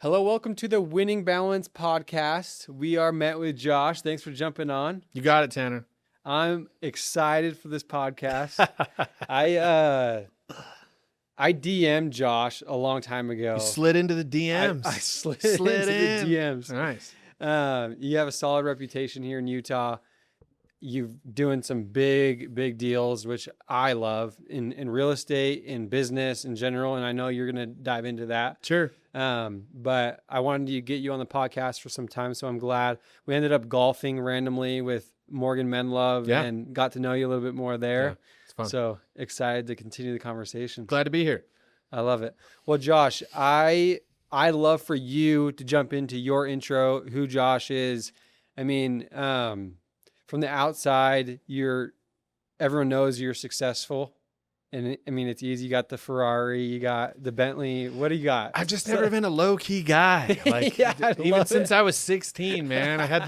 Hello, welcome to the Winning Balance podcast. We are met with Josh. Thanks for jumping on. You got it, Tanner. I'm excited for this podcast. I DM'd Josh a long time ago. You slid into the DMs. I slid into in. the DMs. Nice. You have a solid reputation here in Utah. You've doing some big deals, which I love in real estate, in business in general. And I know you're going to dive into that. Sure. But I wanted to get you on the podcast for some time. So I'm glad we ended up golfing randomly with Morgan Menlove and got to know you a little bit more there. Yeah, it's fun. So excited to continue the conversation. Glad to be here. I love it. Well, Josh, I love for you to jump into your intro, who Josh is. I mean, from the outside, everyone knows you're successful. And I mean, it's easy. You got the Ferrari, you got the Bentley. What do you got? I've just never been a low key guy. Like even since I was 16, man, I had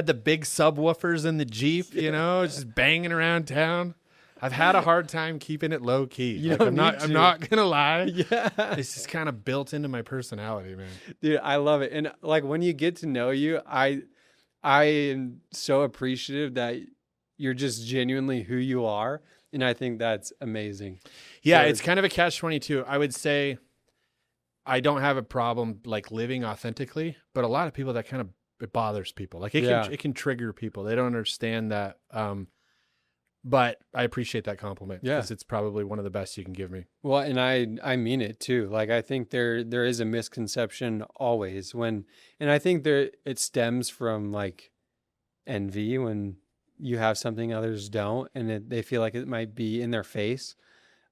the big subwoofers in the Jeep, just banging around town. I've had a hard time keeping it low key. I'm not gonna lie. Yeah. It's just kind of built into my personality, man. Dude, I love it. And like when you get to know you, I am so appreciative that you're just genuinely who you are. And I think that's amazing. Yeah, it's kind of a catch-22. I would say I don't have a problem like living authentically, but a lot of people it bothers people. Like it can trigger people. They don't understand that. But I appreciate that compliment because it's probably one of the best you can give me. Well, and I mean it too. Like I think there is a misconception always and I think it stems from like envy when you have something others don't, and they feel like it might be in their face.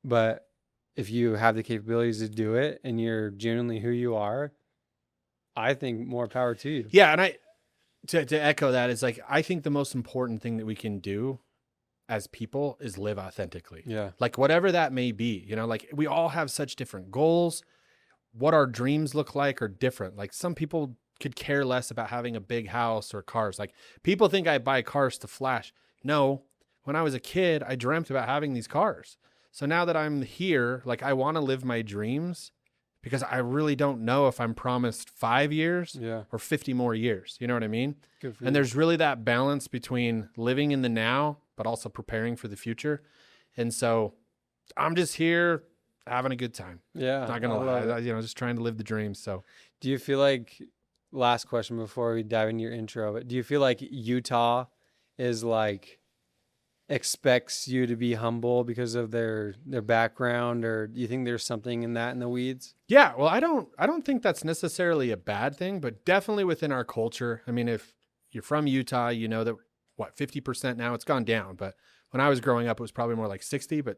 But if you have the capabilities to do it and you're genuinely who you are, I think more power to you. Yeah. And to echo that is like, I think the most important thing that we can do as people is live authentically. Yeah. Like whatever that may be, like we all have such different goals. What our dreams look like are different. Like some people could care less about having a big house or cars. Like people think I buy cars to flash. No, when I was a kid, I dreamt about having these cars. So now that I'm here, like I want to live my dreams because I really don't know if I'm promised 5 years or 50 more years. You know what I mean? Good for and you. There's really that balance between living in the now, but also preparing for the future. And so I'm just here having a good time. Yeah. Not going to lie, just trying to live the dream. So do you feel like, last question before we dive into your intro, but do you feel like Utah is like expects you to be humble because of their background, or do you think there's something in that in the weeds? Yeah, well, I don't think that's necessarily a bad thing, but definitely within our culture. I mean, if you're from Utah, you know that 50% now, it's gone down, but when I was growing up, it was probably more like 60, but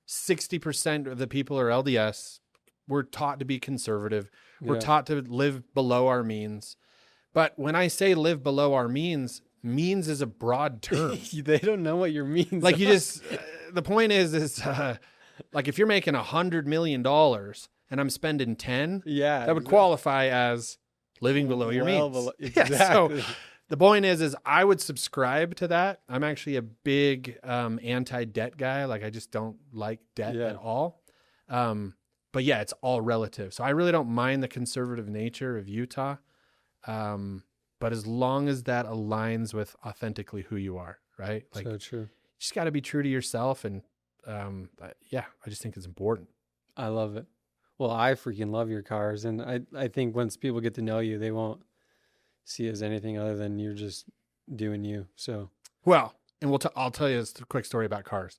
60% of the people are LDS. We're taught to be conservative. We're taught to live below our means. But when I say live below our means is a broad term. They don't know what your means like are. You just, the point is like if you're making $100 million and I'm spending 10, that would qualify as living below your means. Exactly. Yeah, so the point is I would subscribe to that. I'm actually a big anti-debt guy. Like I just don't like debt at all. But yeah, it's all relative. So I really don't mind the conservative nature of Utah. But as long as that aligns with authentically who you are, right? Like, so true. You just got to be true to yourself. And I just think it's important. I love it. Well, I freaking love your cars. And I think once people get to know you, they won't see it as anything other than you're just doing you. So, well, and I'll tell you a quick story about cars.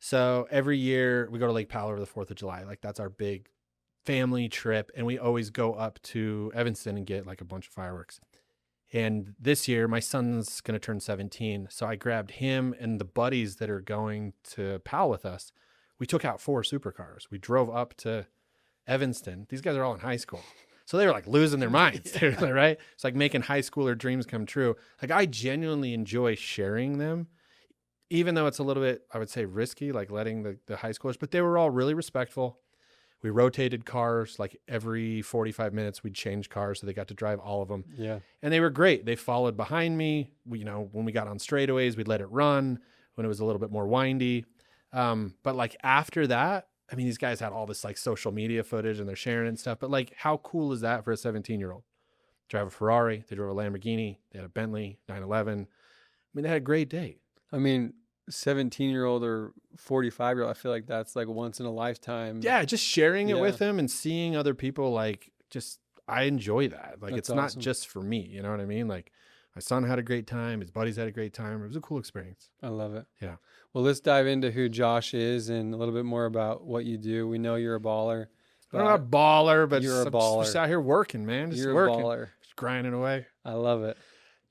So every year we go to Lake Powell over the 4th of July. Like that's our big family trip. And we always go up to Evanston and get like a bunch of fireworks. And this year my son's going to turn 17. So I grabbed him and the buddies that are going to Powell with us. We took out 4 supercars. We drove up to Evanston. These guys are all in high school. So they were like losing their minds, right? It's like making high schooler dreams come true. Like I genuinely enjoy sharing them, even though it's a little bit, I would say, risky, like letting the high schoolers, but they were all really respectful. We rotated cars, like every 45 minutes we'd change cars, so they got to drive all of them. Yeah. And they were great. They followed behind me. When we got on straightaways, we'd let it run when it was a little bit more windy. But like after that, I mean, these guys had all this like social media footage and they're sharing it and stuff, but like, how cool is that for a 17-year-old? Drive a Ferrari, they drove a Lamborghini, they had a Bentley 911. I mean, they had a great day. I mean, 17-year-old or 45-year-old, I feel like that's like once in a lifetime. Yeah, just sharing it Yeah. with them and seeing other people, like, just, I enjoy that. Like, That's it's not awesome. just for me, you know what I mean? Like, my son had a great time, his buddies had a great time. It was a cool experience. I love it. Yeah. Well, let's dive into who Josh is and a little bit more about what you do. We know you're a baller. I'm not a baller, but you're a I'm baller. just out here working, man. Just You're working. a baller. Just grinding away. I love it.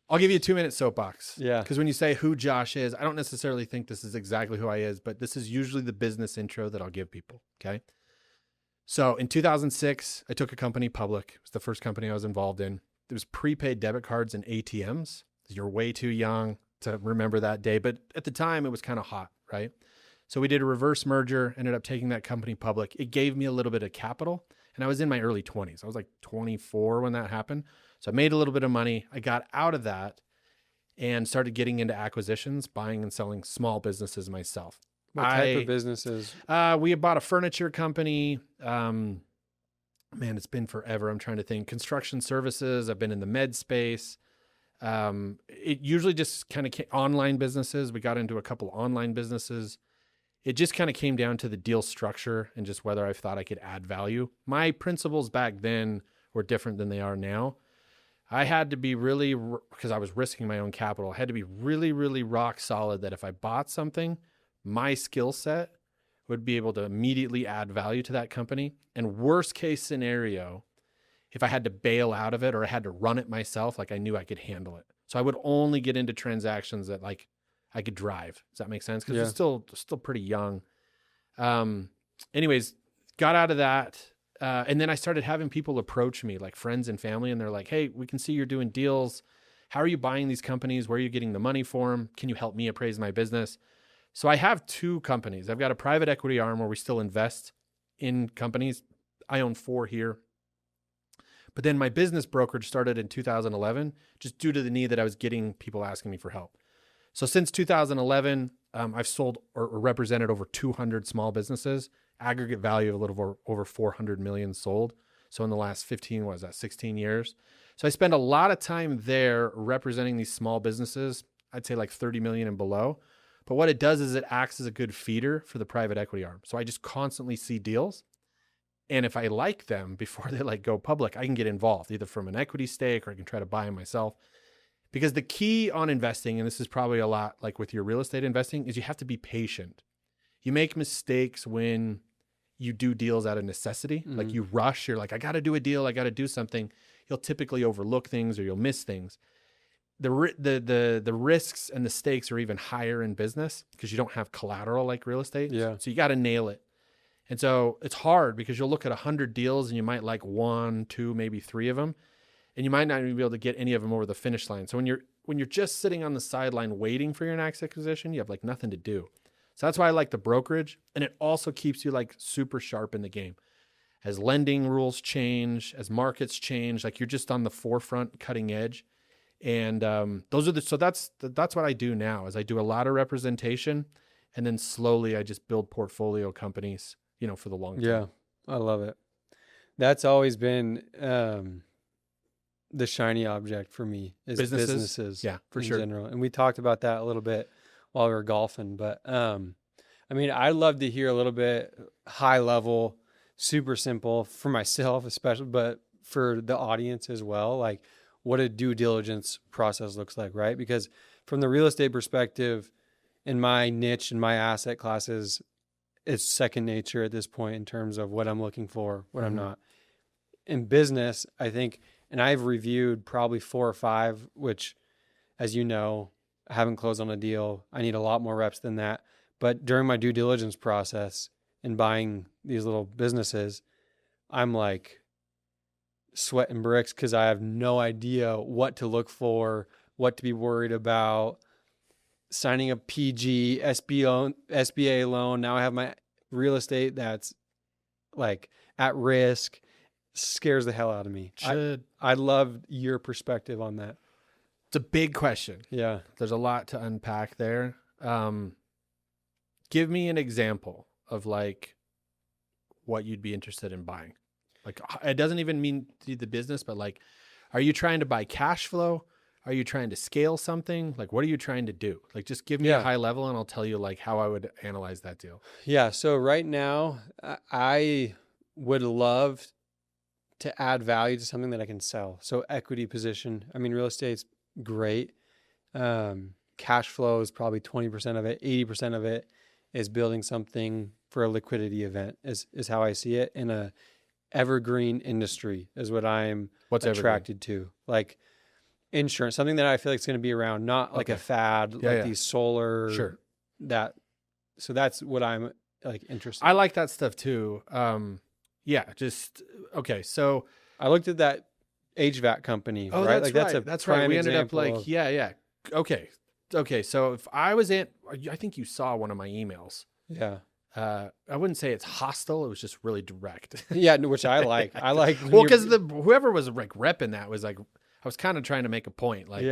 I'll give you a 2-minute soapbox. Yeah. Because when you say who Josh is, I don't necessarily think this is exactly who I is, but this is usually the business intro that I'll give people. Okay. So in 2006, I took a company public. It was the first company I was involved in. There was prepaid debit cards and ATMs. You're way too young to remember that day, but at the time it was kind of hot, right? So we did a reverse merger, ended up taking that company public. It gave me a little bit of capital, and I was in my early 20s. I was like 24 when that happened. So I made a little bit of money. I got out of that and started getting into acquisitions, buying and selling small businesses myself. What type of businesses? We had bought a furniture company. Man, it's been forever. I'm trying to think. Construction services. I've been in the med space. It usually just kind of online businesses. We got into a couple online businesses. It just kind of came down to the deal structure and just whether I thought I could add value. My principles back then were different than they are now. I had to be really, because I was risking my own capital, I had to be really, really rock solid that if I bought something, my skill set would be able to immediately add value to that company. And worst case scenario, if I had to bail out of it or I had to run it myself, like I knew I could handle it. So I would only get into transactions that like I could drive. Does that make sense? Because it's still pretty young. Anyways, got out of that. And then I started having people approach me, like friends and family, and they're like, hey, we can see you're doing deals. How are you buying these companies? Where are you getting the money for them? Can you help me appraise my business? So I have 2 companies. I've got a private equity arm where we still invest in companies. I own 4 here. But then my business brokerage started in 2011, just due to the need that I was getting people asking me for help. So since 2011, I've sold or represented over 200 small businesses, aggregate value of a little over 400 million sold. So in the last 16 years. So I spend a lot of time there representing these small businesses. I'd say like 30 million and below. But what it does is it acts as a good feeder for the private equity arm. So I just constantly see deals. And if I like them before they like go public, I can get involved either from an equity stake or I can try to buy them myself. Because the key on investing, and this is probably a lot like with your real estate investing, is you have to be patient. You make mistakes when you do deals out of necessity. Mm-hmm. Like you rush, you're like, I got to do a deal, I got to do something. You'll typically overlook things or you'll miss things. The risks and the stakes are even higher in business because you don't have collateral like real estate. Yeah. So you got to nail it. And so it's hard because you'll look at 100 deals and you might like 1, 2, maybe 3 of them. And you might not even be able to get any of them over the finish line. So when you're just sitting on the sideline waiting for your next acquisition, you have like nothing to do. So that's why I like the brokerage. And it also keeps you like super sharp in the game. As lending rules change, as markets change, like you're just on the forefront, cutting edge. And that's what I do now is I do a lot of representation and then slowly I just build portfolio companies, for the long term. Yeah, I love it. That's always been the shiny object for me is businesses. Yeah, for in sure. general. And we talked about that a little bit while we were golfing, but I'd love to hear a little bit high level, super simple for myself, especially, but for the audience as well, like what a due diligence process looks like, right? Because from the real estate perspective, in my niche and my asset classes, it's second nature at this point in terms of what I'm looking for, what I'm not. In business, I think, and I've reviewed probably 4 or 5, which, as you know, I haven't closed on a deal. I need a lot more reps than that. But during my due diligence process in buying these little businesses, I'm like sweating bricks because I have no idea what to look for, what to be worried about. Signing a PG, SBA loan. Now I have my real estate that's like at risk. Scares the hell out of me. I'd love your perspective on that. It's a big question. Yeah. There's a lot to unpack there. Give me an example of like what you'd be interested in buying. Like, it doesn't even mean to the business, but like, are you trying to buy cash flow? Are you trying to scale something? Like, what are you trying to do? Like, just give me a high level and I'll tell you like how I would analyze that deal. Yeah. So right now, I would love to add value to something that I can sell. So equity position. I mean, real estate's great. Cash flow is probably 20% of it. 80% of it is building something for a liquidity event is how I see it in a evergreen industry is what I'm attracted to. Like insurance, something that I feel like is going to be around, not like a fad, these solar so that's what I'm like interested in. I like that stuff too. So I looked at that HVAC company, right? That's right. That's right. We ended up like, Okay. So if I was I think you saw one of my emails. Yeah. I wouldn't say it's hostile. It was just really direct. Yeah. Which I like. I like. Well, because whoever was like repping that was like, I was kind of trying to make a point. Like,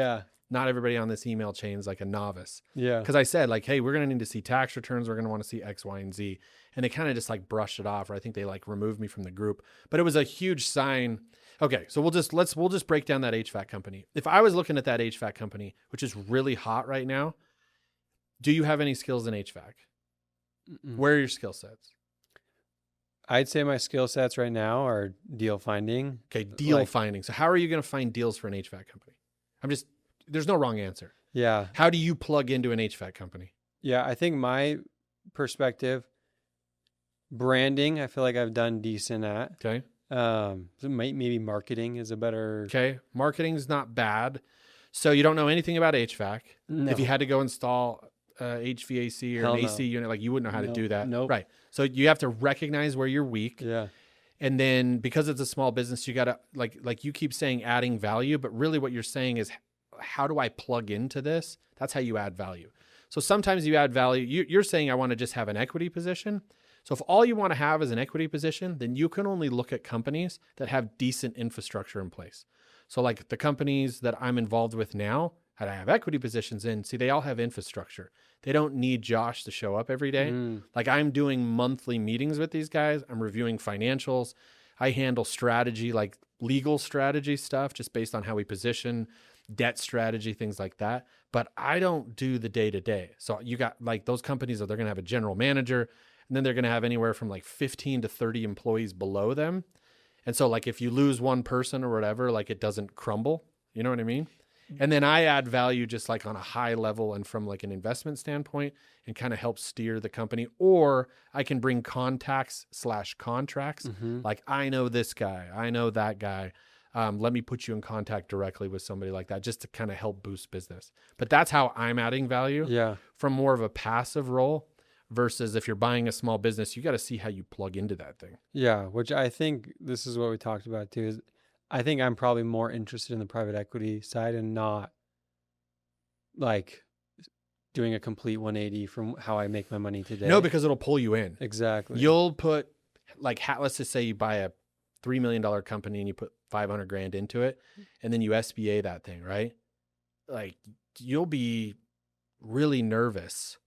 not everybody on this email chain is like a novice. Yeah. Because I said like, hey, we're going to need to see tax returns. We're going to want to see X, Y, and Z. And they kind of just like brushed it off, or I think they like removed me from the group. But it was a huge sign. Okay, so we'll just break down that HVAC company. If I was looking at that HVAC company, which is really hot right now, do you have any skills in HVAC? Mm-mm. Where are your skill sets? I'd say my skill sets right now are deal finding. Okay, deal finding. So how are you going to find deals for an HVAC company? There's no wrong answer. Yeah. How do you plug into an HVAC company? Yeah, I think my perspective, branding, I feel like I've done decent at. Okay. So maybe marketing is a better. Okay. Marketing's not bad. So you don't know anything about HVAC. No. If you had to go install HVAC or an AC unit, like you wouldn't know how to do that. Nope. Right. So you have to recognize where you're weak. Yeah. And then because it's a small business, you got to like you keep saying adding value, but really what you're saying is, how do I plug into this? That's how you add value. So sometimes you add value. You're saying I want to just have an equity position. So if all you want to have is an equity position, then you can only look at companies that have decent infrastructure in place. So like the companies that I'm involved with now, that I have equity positions in, see, they all have infrastructure. They don't need Josh to show up every day. Like I'm doing monthly meetings with these guys. I'm reviewing financials. I handle strategy, like legal strategy stuff, just based on how we position, debt strategy, things like that. But I don't do the day-to-day. So you got like those companies that they're going to have a general manager, and then they're going to have anywhere from like 15 to 30 employees below them. And so like if you lose one person or whatever, like it doesn't crumble. You know what I mean? And then I add value just like on a high level and from like an investment standpoint and kind of help steer the company. Or I can bring contacts/contracts. Like I know this guy, I know that guy. Let me put you in contact directly with somebody like that just to kind of help boost business. But that's how I'm adding value from more of a passive role versus if you're buying a small business, you got to see how you plug into that thing. Yeah, which I think this is what we talked about too. Is I think I'm probably more interested in the private equity side and not like doing a complete 180 from how I make my money today. No, because it'll pull you in. Exactly. You'll put like, let's just say you buy a $3 million company and you put 500 grand into it and then you SBA that thing, right? Like you'll be really nervous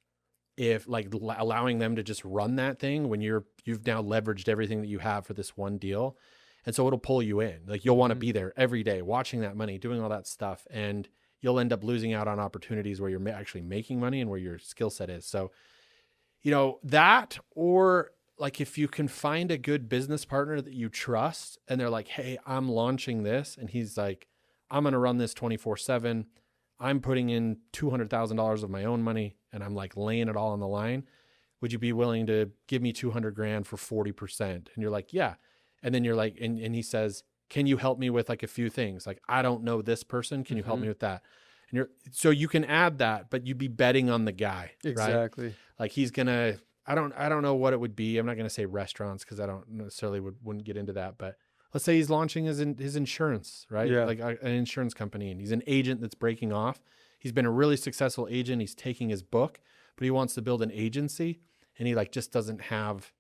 if like allowing them to just run that thing when you've now leveraged everything that you have for this one deal. And so it'll pull you in. Like you'll want to be there every day, watching that money, doing all that stuff. And you'll end up losing out on opportunities where you're actually making money and where your skill set is. So, that, or like if you can find a good business partner that you trust and they're like, hey, I'm launching this. And he's like, I'm going to run this 24/7. I'm putting in $200,000 of my own money and I'm like laying it all on the line. Would you be willing to give me 200 grand for 40%? And you're like, yeah. And then you're like, and he says, can you help me with like a few things? Like, I don't know this person. Can you help me with that? And so you can add that, but you'd be betting on the guy. Exactly. Right? Like he's going to, I don't know what it would be. I'm not going to say restaurants because I don't necessarily wouldn't get into that, but let's say he's launching his insurance, right? Yeah. Like an insurance company, and he's an agent that's breaking off. He's been a really successful agent. He's taking his book, but he wants to build an agency and he like just doesn't have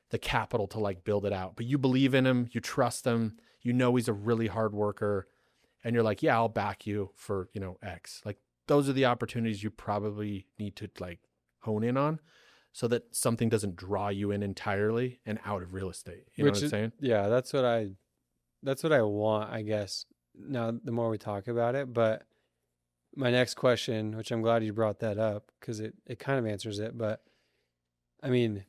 the capital to like build it out, but you believe in him, you trust him, he's a really hard worker, and you're like, yeah, I'll back you for, X. Like those are the opportunities you probably need to like hone in on. so that something doesn't draw you in entirely and out of real estate. You know what I'm saying? Yeah, that's what I want, I guess. Now, the more we talk about it, but my next question, which I'm glad you brought that up because it kind of answers it, but I mean,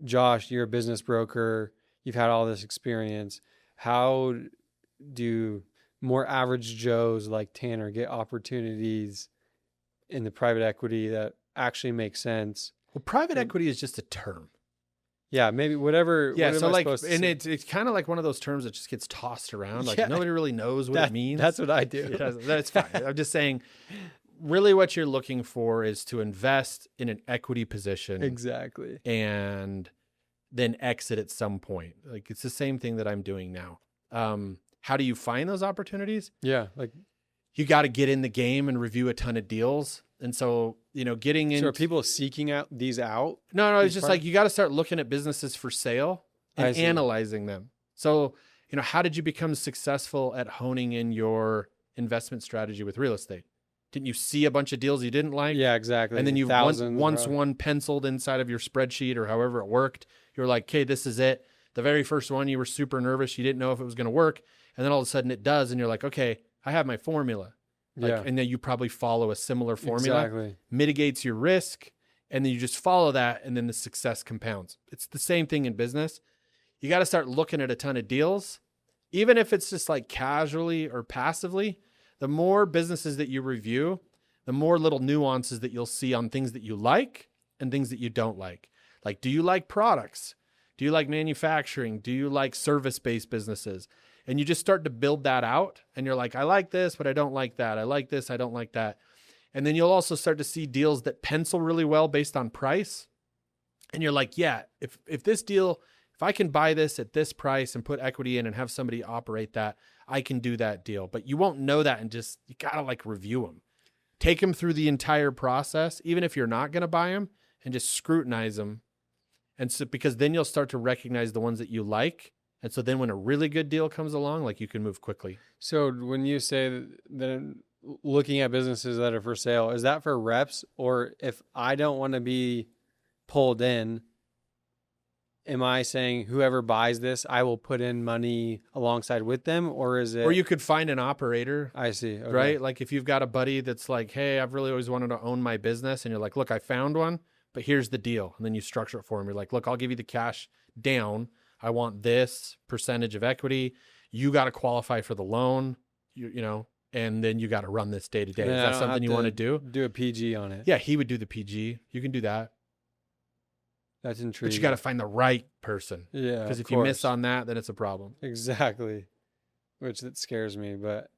Josh, you're a business broker, you've had all this experience. How do more average Joes like Tanner get opportunities in the private equity that actually make sense? Well, private equity is just a term. Yeah, maybe whatever. Yeah, what so am I like, supposed to and say? it's kind of like one of those terms that just gets tossed around. Like Yeah. nobody really knows what it means. That's what I do. Yeah, that's fine. I'm just saying, really what you're looking for is to invest in an equity position Exactly. and then exit at some point. Like it's the same thing that I'm doing now. How do you find those opportunities? Yeah, like You got to get in the game and review a ton of deals. And so, getting in. so are people seeking out these out? No, it's these just like you got to start looking at businesses for sale I and see. analyzing them. So, how did you become successful at honing in your investment strategy with real estate? Didn't you see a bunch of deals you didn't like? Yeah, exactly. And then you Thousands, once probably. one penciled inside of your spreadsheet or however it worked, you were like, okay, this is it. The very first one, you were super nervous. You didn't know if it was going to work. And then all of a sudden it does. And you're like, okay, I have my formula. Yeah, And then you probably follow a similar formula, exactly. mitigates your risk. And then you just follow that. And then the success compounds. It's the same thing in business. You got to start looking at a ton of deals, even if it's just like casually or passively. The more businesses that you review, the more little nuances that you'll see on things that you like and things that you don't like. Like, do you like products? Do you like manufacturing? Do you like service-based businesses? And you just start to build that out. And you're like, I like this, but I don't like that. I like this, I don't like that. And then you'll also start to see deals that pencil really well based on price. And you're like, yeah, if this deal, if I can buy this at this price and put equity in and have somebody operate that, I can do that deal. But you won't know that, and just, you got to like review them. Take them through the entire process, even if you're not going to buy them, and just scrutinize them. And so, because then you'll start to recognize the ones that you like. And so then when a really good deal comes along, like, you can move quickly. So when you say that looking at businesses that are for sale, is that for reps, or if I don't want to be pulled in, am I saying whoever buys this, I will put in money alongside with them, or is it? Or you could find an operator. I see. Okay. Right? Like if you've got a buddy that's like, hey, I've really always wanted to own my business. And you're like, look, I found one, but here's the deal. And then you structure it for him. You're like, look, I'll give you the cash down. I want this percentage of equity. You got to qualify for the loan, and then you got to run this day to day. Is that something you want to do? Do a PG on it. Yeah, he would do the PG. You can do that. That's intriguing. But you got to find the right person. Yeah. Because if you miss on that, then it's a problem. Exactly. Which that scares me, but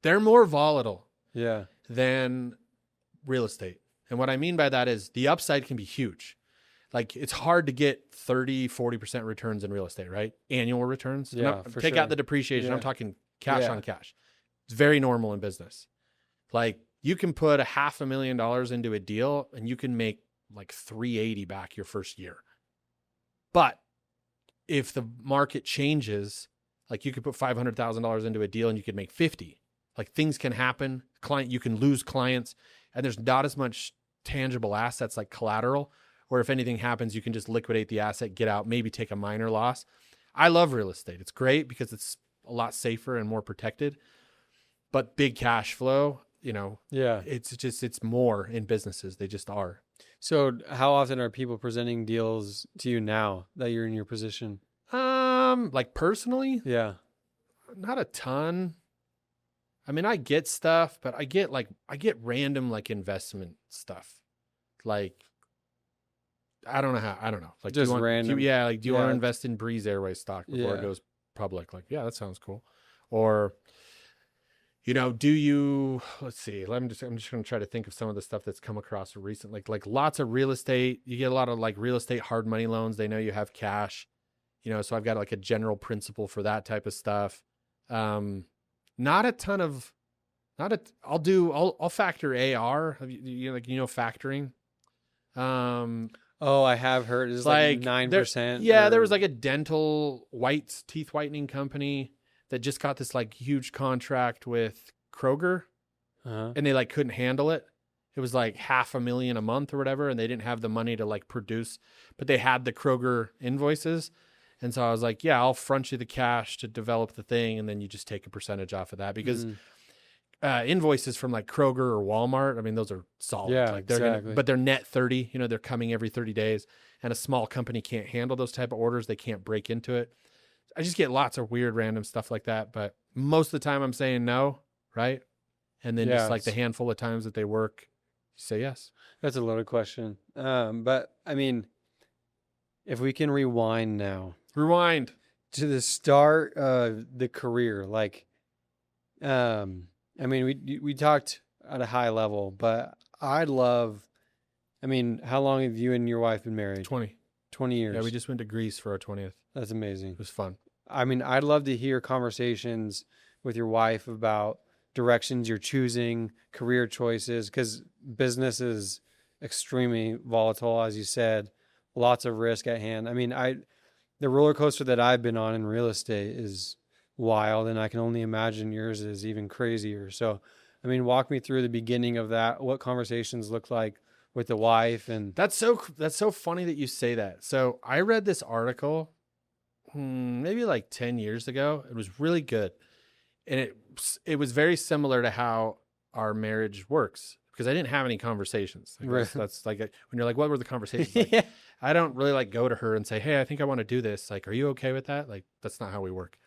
they're more volatile yeah. than real estate. And what I mean by that is the upside can be huge. Like, it's hard to get 30, 40% returns in real estate, right? Annual returns. Yeah, for take sure. out the depreciation. Yeah. I'm talking cash Yeah. on cash. It's very normal in business. Like, you can put $500,000 into a deal and you can make like 380 back your first year. But if the market changes, like, you could put $500,000 into a deal and you could make 50. Like, things can happen. You can lose clients, and there's not as much tangible assets like collateral, where if anything happens, you can just liquidate the asset, get out, maybe take a minor loss. I love real estate. It's great because it's a lot safer and more protected. But big cash flow, Yeah. it's more in businesses. They just are. So how often are people presenting deals to you now that you're in your position? Like personally, Yeah. not a ton. I mean, I get stuff, but I get random like investment stuff. Like, I don't know. Like, Just random. do you want Yeah. to invest in Breeze Airways stock before Yeah. it goes public? Like, yeah, that sounds cool. Or, do you, let's see, I'm just going to try to think of some of the stuff that's come across recently. Like lots of real estate. You get a lot of like real estate hard money loans. They know you have cash, so I've got like a general principle for that type of stuff. Not a ton of, I'll factor AR, factoring. Oh, I have heard it's like 9%. Yeah, there was like a dental teeth whitening company that just got this like huge contract with Kroger, Uh-huh. and they like couldn't handle it. It was like $500,000 a month or whatever, and they didn't have the money to like produce, but they had the Kroger invoices. And so I was like, yeah, I'll front you the cash to develop the thing, and then you just take a percentage off of that, because invoices from like Kroger or Walmart, I mean, those are solid. Yeah, like they're exactly. but they're net 30, they're coming every 30 days, and a small company can't handle those type of orders. They can't break into it. I just get lots of weird random stuff like that, but most of the time I'm saying no, right? And then just like the handful of times that they work, you say yes. That's a loaded question. But I mean, if we can rewind now to the start of the career, like, I mean, we talked at a high level, but I'd love, I mean, how long have you and your wife been married? 20 years. Yeah, we just went to Greece for our 20th. That's amazing. It was fun. I mean, I'd love to hear conversations with your wife about directions you're choosing, career choices, because business is extremely volatile, as you said, lots of risk at hand. I mean, the roller coaster that I've been on in real estate is wild, and I can only imagine yours is even crazier. So, I mean, walk me through the beginning of that, what conversations look like with the wife. And that's so funny that you say that. So I read this article maybe like 10 years ago. It was really good. And it was very similar to how our marriage works, because I didn't have any conversations. Right. That's like, when you're like, what were the conversations? Like, Yeah. I don't really like go to her and say, hey, I think I want to do this. Like, are you okay with that? Like, that's not how we work.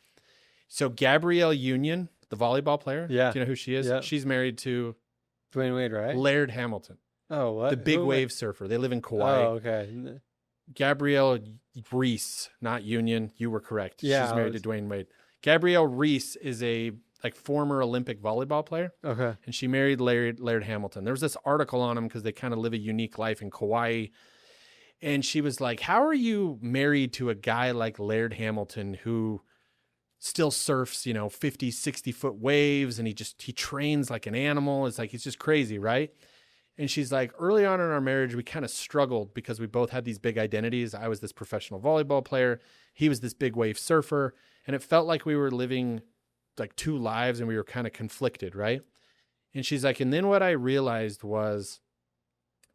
So Gabrielle Union, the volleyball player. Yeah. Do you know who she is? Yeah. She's married to Dwayne Wade, right? Laird Hamilton. Oh, what? The big wave surfer. They live in Kauai. Oh, okay. Gabrielle Reese, not Union. You were correct. Yeah, She's married to Dwayne Wade. Gabrielle Reese is a like former Olympic volleyball player. Okay. And she married Laird Hamilton. There was this article on him because they kind of live a unique life in Kauai. And she was like, how are you married to a guy like Laird Hamilton who still surfs, 50, 60 foot waves, and he trains like an animal? It's like, he's just crazy, right? And she's like, early on in our marriage, we kind of struggled because we both had these big identities. I was this professional volleyball player. He was this big wave surfer. And it felt like we were living like two lives, and we were kind of conflicted, right? And she's like, and then what I realized was,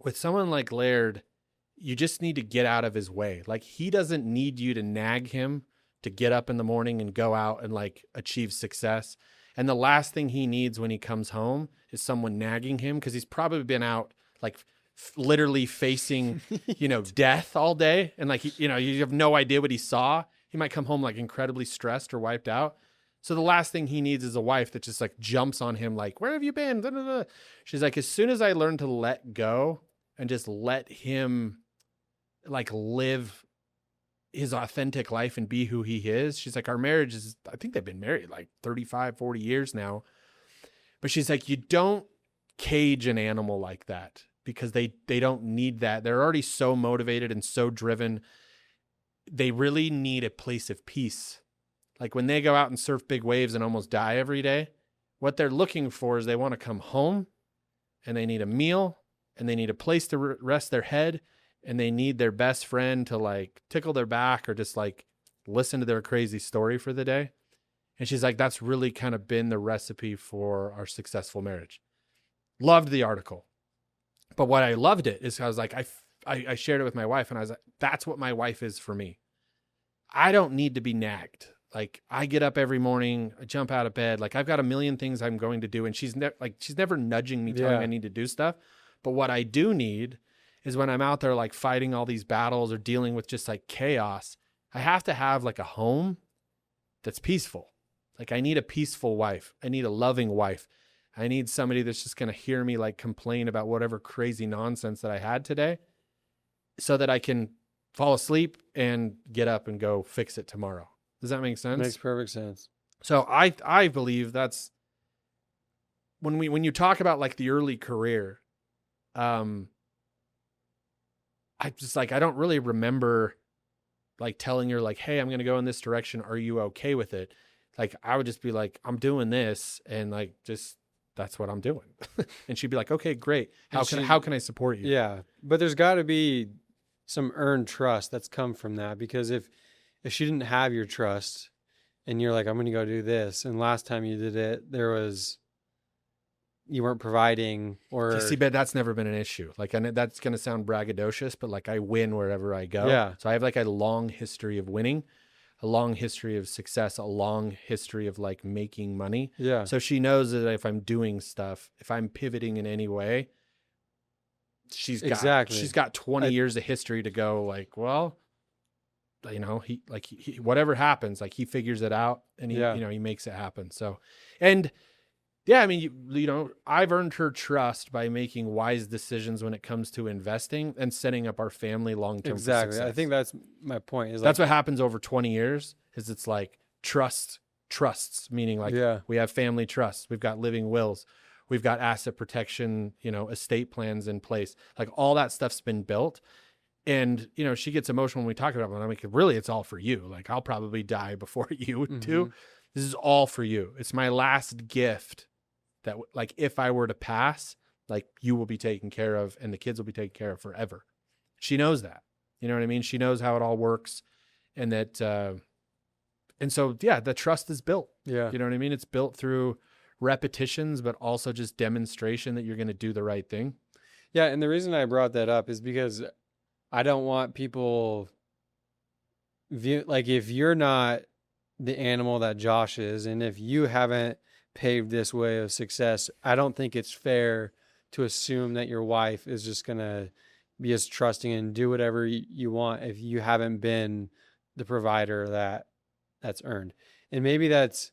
with someone like Laird, you just need to get out of his way. Like, he doesn't need you to nag him to get up in the morning and go out and like achieve success. And the last thing he needs when he comes home is someone nagging him, because he's probably been out like literally facing, death all day. And like, you have no idea what he saw. He might come home like incredibly stressed or wiped out. So the last thing he needs is a wife that just like jumps on him like, where have you been? Da, da, da. She's like, as soon as I learned to let go and just let him like live his authentic life and be who he is, she's like, our marriage is, I think they've been married like 35, 40 years now. But she's like, you don't cage an animal like that, because they don't need that. They're already so motivated and so driven. They really need a place of peace. Like, when they go out and surf big waves and almost die every day, what they're looking for is they want to come home, and they need a meal, and they need a place to rest their head, and they need their best friend to like tickle their back or just like listen to their crazy story for the day. And she's like, that's really kind of been the recipe for our successful marriage. Loved the article. But what I loved it is I was like, I shared it with my wife, and I was like, that's what my wife is for me. I don't need to be nagged. Like, I get up every morning, I jump out of bed. Like, I've got a million things I'm going to do. And she's never nudging me, telling me I need to do stuff. But what I do need is, when I'm out there, like fighting all these battles or dealing with just like chaos, I have to have like a home that's peaceful. Like, I need a peaceful wife. I need a loving wife. I need somebody that's just going to hear me like complain about whatever crazy nonsense that I had today, so that I can fall asleep and get up and go fix it tomorrow. Does that make sense? Makes perfect sense. So I believe that's when you talk about like the early career, I just like, I don't really remember like telling her like, hey, I'm going to go in this direction. Are you okay with it? Like, I would just be like, I'm doing this, and like, just, that's what I'm doing. And she'd be like, okay, great. How can I support you? Yeah. But there's got to be some earned trust that's come from that, because if she didn't have your trust and you're like, I'm going to go do this, and last time you did it, there was, you weren't providing or See, but that's never been an issue. Like, I know that's going to sound braggadocious, but like I win wherever I go. Yeah. So I have like a long history of winning, a long history of success, a long history of like making money. Yeah. So she knows that if I'm doing stuff, if I'm pivoting in any way, she's got 20 years of history to go like, well, you know, he whatever happens, like he figures it out and he, Yeah. you know, he makes it happen. So, and yeah, I mean, you know, I've earned her trust by making wise decisions when it comes to investing and setting up our family long-term for Exactly. success. I think that's my point. Is That's what happens over 20 years is it's like trusts, meaning like yeah. we have family trusts. We've got living wills. We've got asset protection, you know, estate plans in place. Like all that stuff's been built. And, you know, she gets emotional when we talk about it. I mean, really, it's all for you. Like I'll probably die before you do. This is all for you. It's my last gift that like, if I were to pass, like you will be taken care of and the kids will be taken care of forever. She knows that, you know what I mean? She knows how it all works and that, and so, yeah, the trust is built. Yeah. You know what I mean? It's built through repetitions, but also just demonstration that you're going to do the right thing. Yeah. And the reason I brought that up is because I don't want people like if you're not the animal that Josh is, and if you haven't paved this way of success, I don't think it's fair to assume that your wife is just going to be as trusting and do whatever you want if you haven't been the provider that's earned. And maybe it's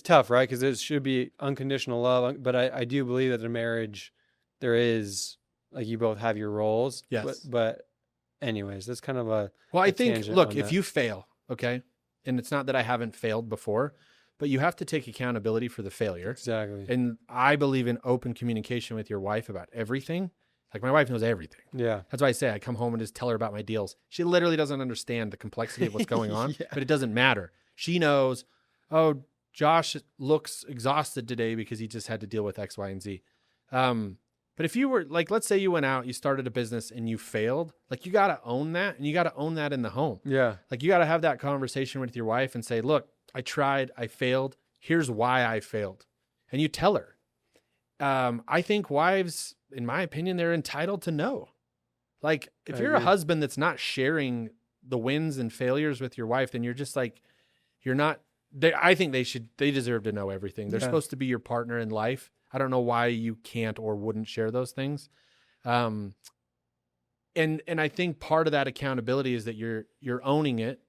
tough, right? Because it should be unconditional love. But I do believe that in marriage, there is, like, you both have your roles. Yes. But anyways, that's kind of a. Well, I think, tangent look, on if that. you fail, okay, and it's not that I haven't failed before, but you have to take accountability for the failure. Exactly. And I believe in open communication with your wife about everything. Like my wife knows everything. Yeah. That's why I say I come home and just tell her about my deals. She literally doesn't understand the complexity of what's going on, Yeah. but it doesn't matter. She knows, oh, Josh looks exhausted today because he just had to deal with X, Y, and Z. But if you were like, let's say you went out, you started a business and you failed, like you got to own that, and you got to own that in the home. Yeah. Like you got to have that conversation with your wife and say, look, I tried, I failed. Here's why I failed. And you tell her. I think wives, in my opinion, they're entitled to know. Like if you're a husband that's not sharing the wins and failures with your wife, then you're just like, you're not, I think they deserve to know everything. They're supposed to be your partner in life. I don't know why you can't or wouldn't share those things. And I think part of that accountability is that you're owning it.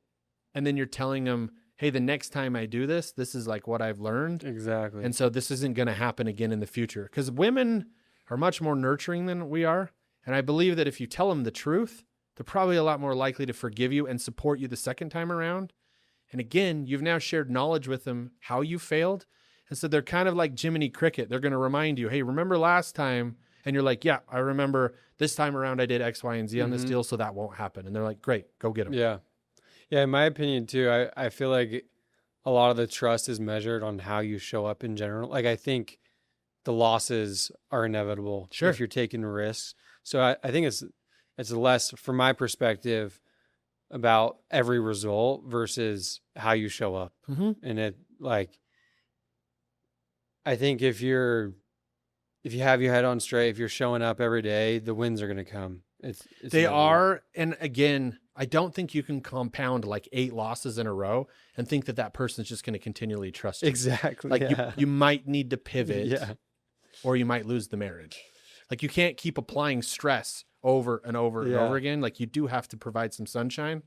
And then you're telling them, hey, the next time I do this, this is like what I've learned. Exactly. And so this isn't going to happen again in the future. Because women are much more nurturing than we are. And I believe that if you tell them the truth, they're probably a lot more likely to forgive you and support you the second time around. And again, you've now shared knowledge with them how you failed. And so they're kind of like Jiminy Cricket. They're going to remind you, hey, remember last time? And you're like, yeah, I remember this time around I did X, Y, and Z on this deal, so that won't happen. And they're like, great, go get them. Yeah. Yeah, in my opinion too, I feel like a lot of the trust is measured on how you show up in general. Like I think the losses are inevitable if you're taking risks. So I think it's less, from my perspective, about every result versus how you show up. And it, like, I think if you have your head on straight, if you're showing up every day, the wins are going to come. They are. And again, I don't think you can compound like 8 losses in a row and think that person's just going to continually trust you. Exactly. Like you might need to pivot or you might lose the marriage. Like you can't keep applying stress over and over and over again. Like you do have to provide some sunshine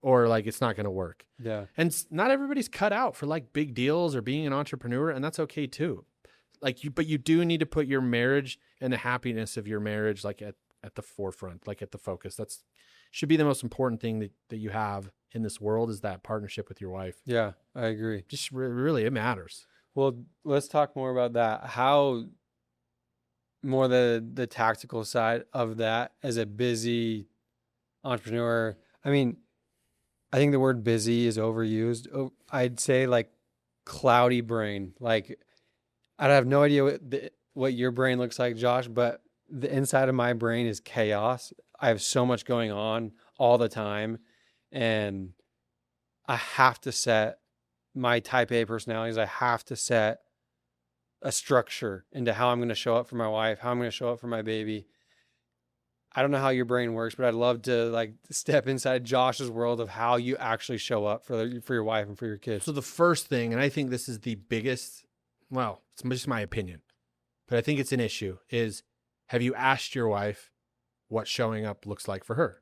or like it's not going to work. Yeah. And not everybody's cut out for like big deals or being an entrepreneur, and that's okay too. Like but you do need to put your marriage and the happiness of your marriage like at the forefront, like at the focus. That's should be the most important thing that you have in this world is that partnership with your wife. Yeah, I agree. Just really, it matters. Well, let's talk more about that. How more the tactical side of that as a busy entrepreneur. I mean, I think the word busy is overused. I'd say like cloudy brain. Like I have no idea what your brain looks like, Josh, but the inside of my brain is chaos. I have so much going on all the time, and I have to set my type A personalities. I have to set a structure into how I'm going to show up for my wife, how I'm going to show up for my baby. I don't know how your brain works, but I'd love to like step inside Josh's world of how you actually show up for your wife and for your kids. So the first thing, and I think this is the biggest, well, it's just my opinion, but I think it's an issue, is have you asked your wife what showing up looks like for her?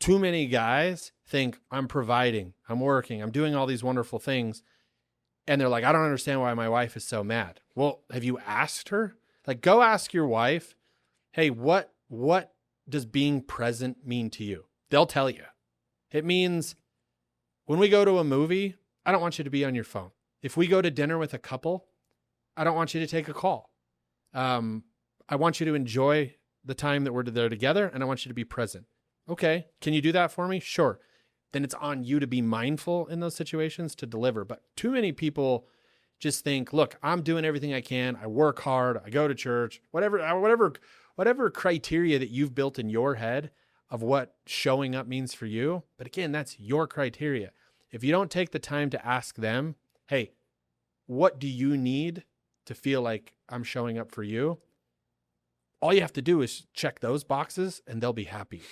Too many guys think I'm providing, I'm working, I'm doing all these wonderful things. And they're like, I don't understand why my wife is so mad. Well, have you asked her? Like, go ask your wife, hey, what does being present mean to you? They'll tell you. It means when we go to a movie, I don't want you to be on your phone. If we go to dinner with a couple, I don't want you to take a call. I want you to enjoy the time that we're there together, and I want you to be present. Okay, can you do that for me? Sure. Then it's on you to be mindful in those situations to deliver. But too many people just think, look, I'm doing everything I can. I work hard. I go to church, whatever criteria that you've built in your head of what showing up means for you. But again, that's your criteria. If you don't take the time to ask them, hey, what do you need to feel like I'm showing up for you? All you have to do is check those boxes and they'll be happy.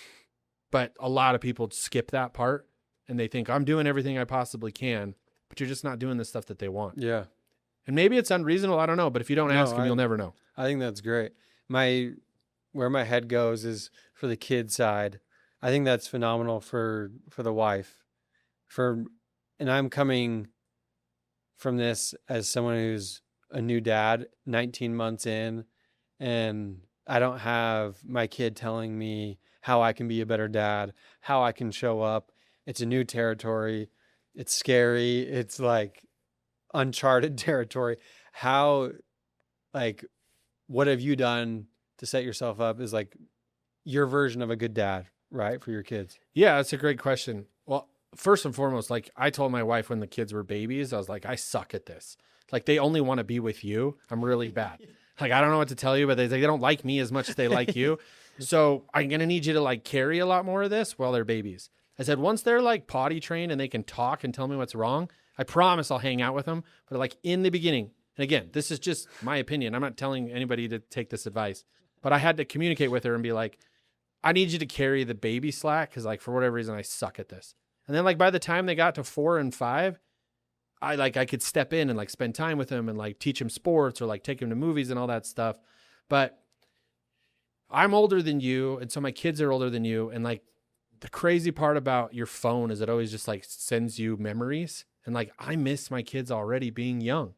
But a lot of people skip that part and they think I'm doing everything I possibly can, but you're just not doing the stuff that they want. Yeah. And maybe it's unreasonable. I don't know. But if you don't ask them, you'll never know. I think that's great. Where my head goes is for the kid side. I think that's phenomenal for the wife. And I'm coming from this as someone who's a new dad, 19 months in, and I don't have my kid telling me how I can be a better dad, how I can show up. It's a new territory. It's scary. It's like uncharted territory. What have you done to set yourself up is like your version of a good dad, right? For your kids. Yeah, that's a great question. Well, first and foremost, like I told my wife when the kids were babies, I was like, I suck at this. Like they only want to be with you. I'm really bad. Like, I don't know what to tell you, but they don't like me as much as they like you. So I'm going to need you to like carry a lot more of this while they're babies. I said, once they're like potty trained and they can talk and tell me what's wrong, I promise I'll hang out with them. But like in the beginning, and again, this is just my opinion. I'm not telling anybody to take this advice, but I had to communicate with her and be like, I need you to carry the baby slack. Cause like for whatever reason, I suck at this. And then like by the time they got to 4 and 5, I could step in and like spend time with them and like teach them sports or like take them to movies and all that stuff. But I'm older than you. And so my kids are older than you. And like the crazy part about your phone is it always just like sends you memories. And like, I miss my kids already being young.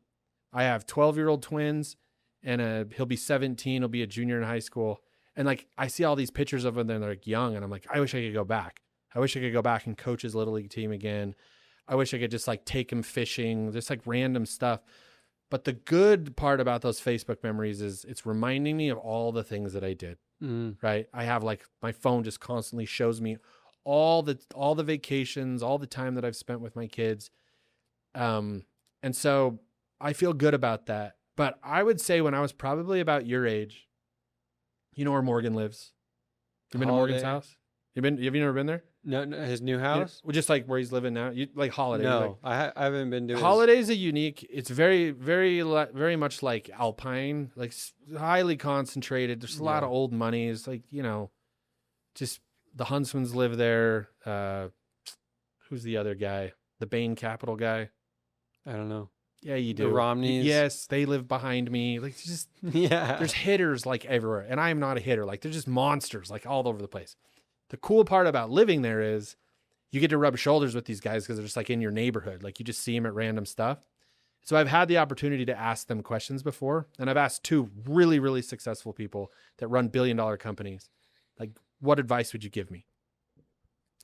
I have 12-year-old twins and he'll be 17. He'll be a junior in high school. And like, I see all these pictures of them and they're like young. And I'm like, I wish I could go back. I wish I could go back and coach his little league team again. I wish I could just like take him fishing, just like random stuff. But the good part about those Facebook memories is it's reminding me of all the things that I did, right? I have like, my phone just constantly shows me all the vacations, all the time that I've spent with my kids. And so I feel good about that. But I would say when I was probably about your age, you know where Morgan lives? You been to Morgan's house? Have you never been there? No, his new house? Well, just like where he's living now. You like Holiday? No, I haven't been doing. Holiday's a unique. It's very, very, very much like Alpine, like highly concentrated. There's a lot of old money. It's like just the Huntsmans live there. Who's the other guy? The Bain Capital guy. I don't know. Yeah, you do. The Romneys. Yes, they live behind me. Like just there's hitters like everywhere, and I am not a hitter. Like there's just monsters like all over the place. The cool part about living there is you get to rub shoulders with these guys because they're just like in your neighborhood. Like you just see them at random stuff. So I've had the opportunity to ask them questions before. And I've asked 2 really, really successful people that run billion-dollar companies. Like, what advice would you give me?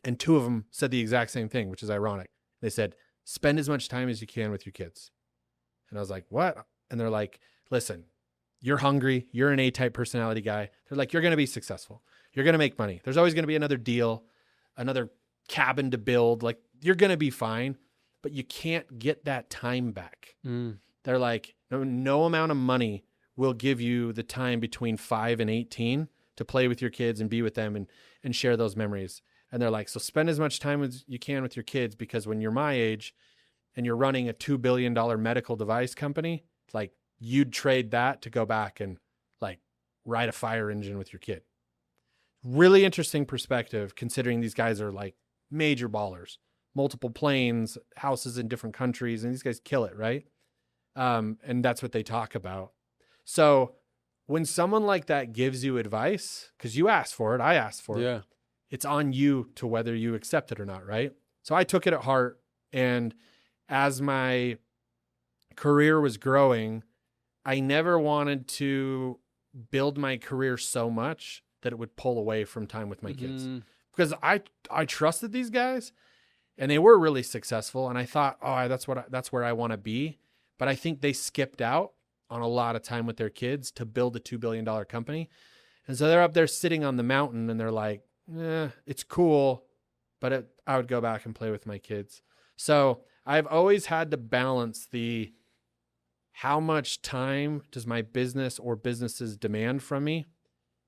And 2 of them said the exact same thing, which is ironic. They said, spend as much time as you can with your kids. And I was like, what? And they're like, listen, you're hungry. You're an A-type personality guy. They're like, you're going to be successful. You're going to make money. There's always going to be another deal, another cabin to build. Like you're going to be fine, but you can't get that time back. They're like, no amount of money will give you the time between 5 and 18 to play with your kids and be with them and share those memories. And they're like, so spend as much time as you can with your kids, because when you're my age and you're running a $2 billion medical device company, like you'd trade that to go back and like ride a fire engine with your kid. Really interesting perspective, considering these guys are like major ballers, multiple planes, houses in different countries, and these guys kill it, right? And that's what they talk about. So when someone like that gives you advice, because you asked for it, I asked for it, it's on you to whether you accept it or not, right? So I took it at heart. And as my career was growing, I never wanted to build my career so much that it would pull away from time with my kids. Because I trusted these guys and they were really successful. And I thought, oh, that's where I want to be. But I think they skipped out on a lot of time with their kids to build a $2 billion company. And so they're up there sitting on the mountain and they're like, it's cool, but I would go back and play with my kids. So I've always had to balance how much time does my business or businesses demand from me?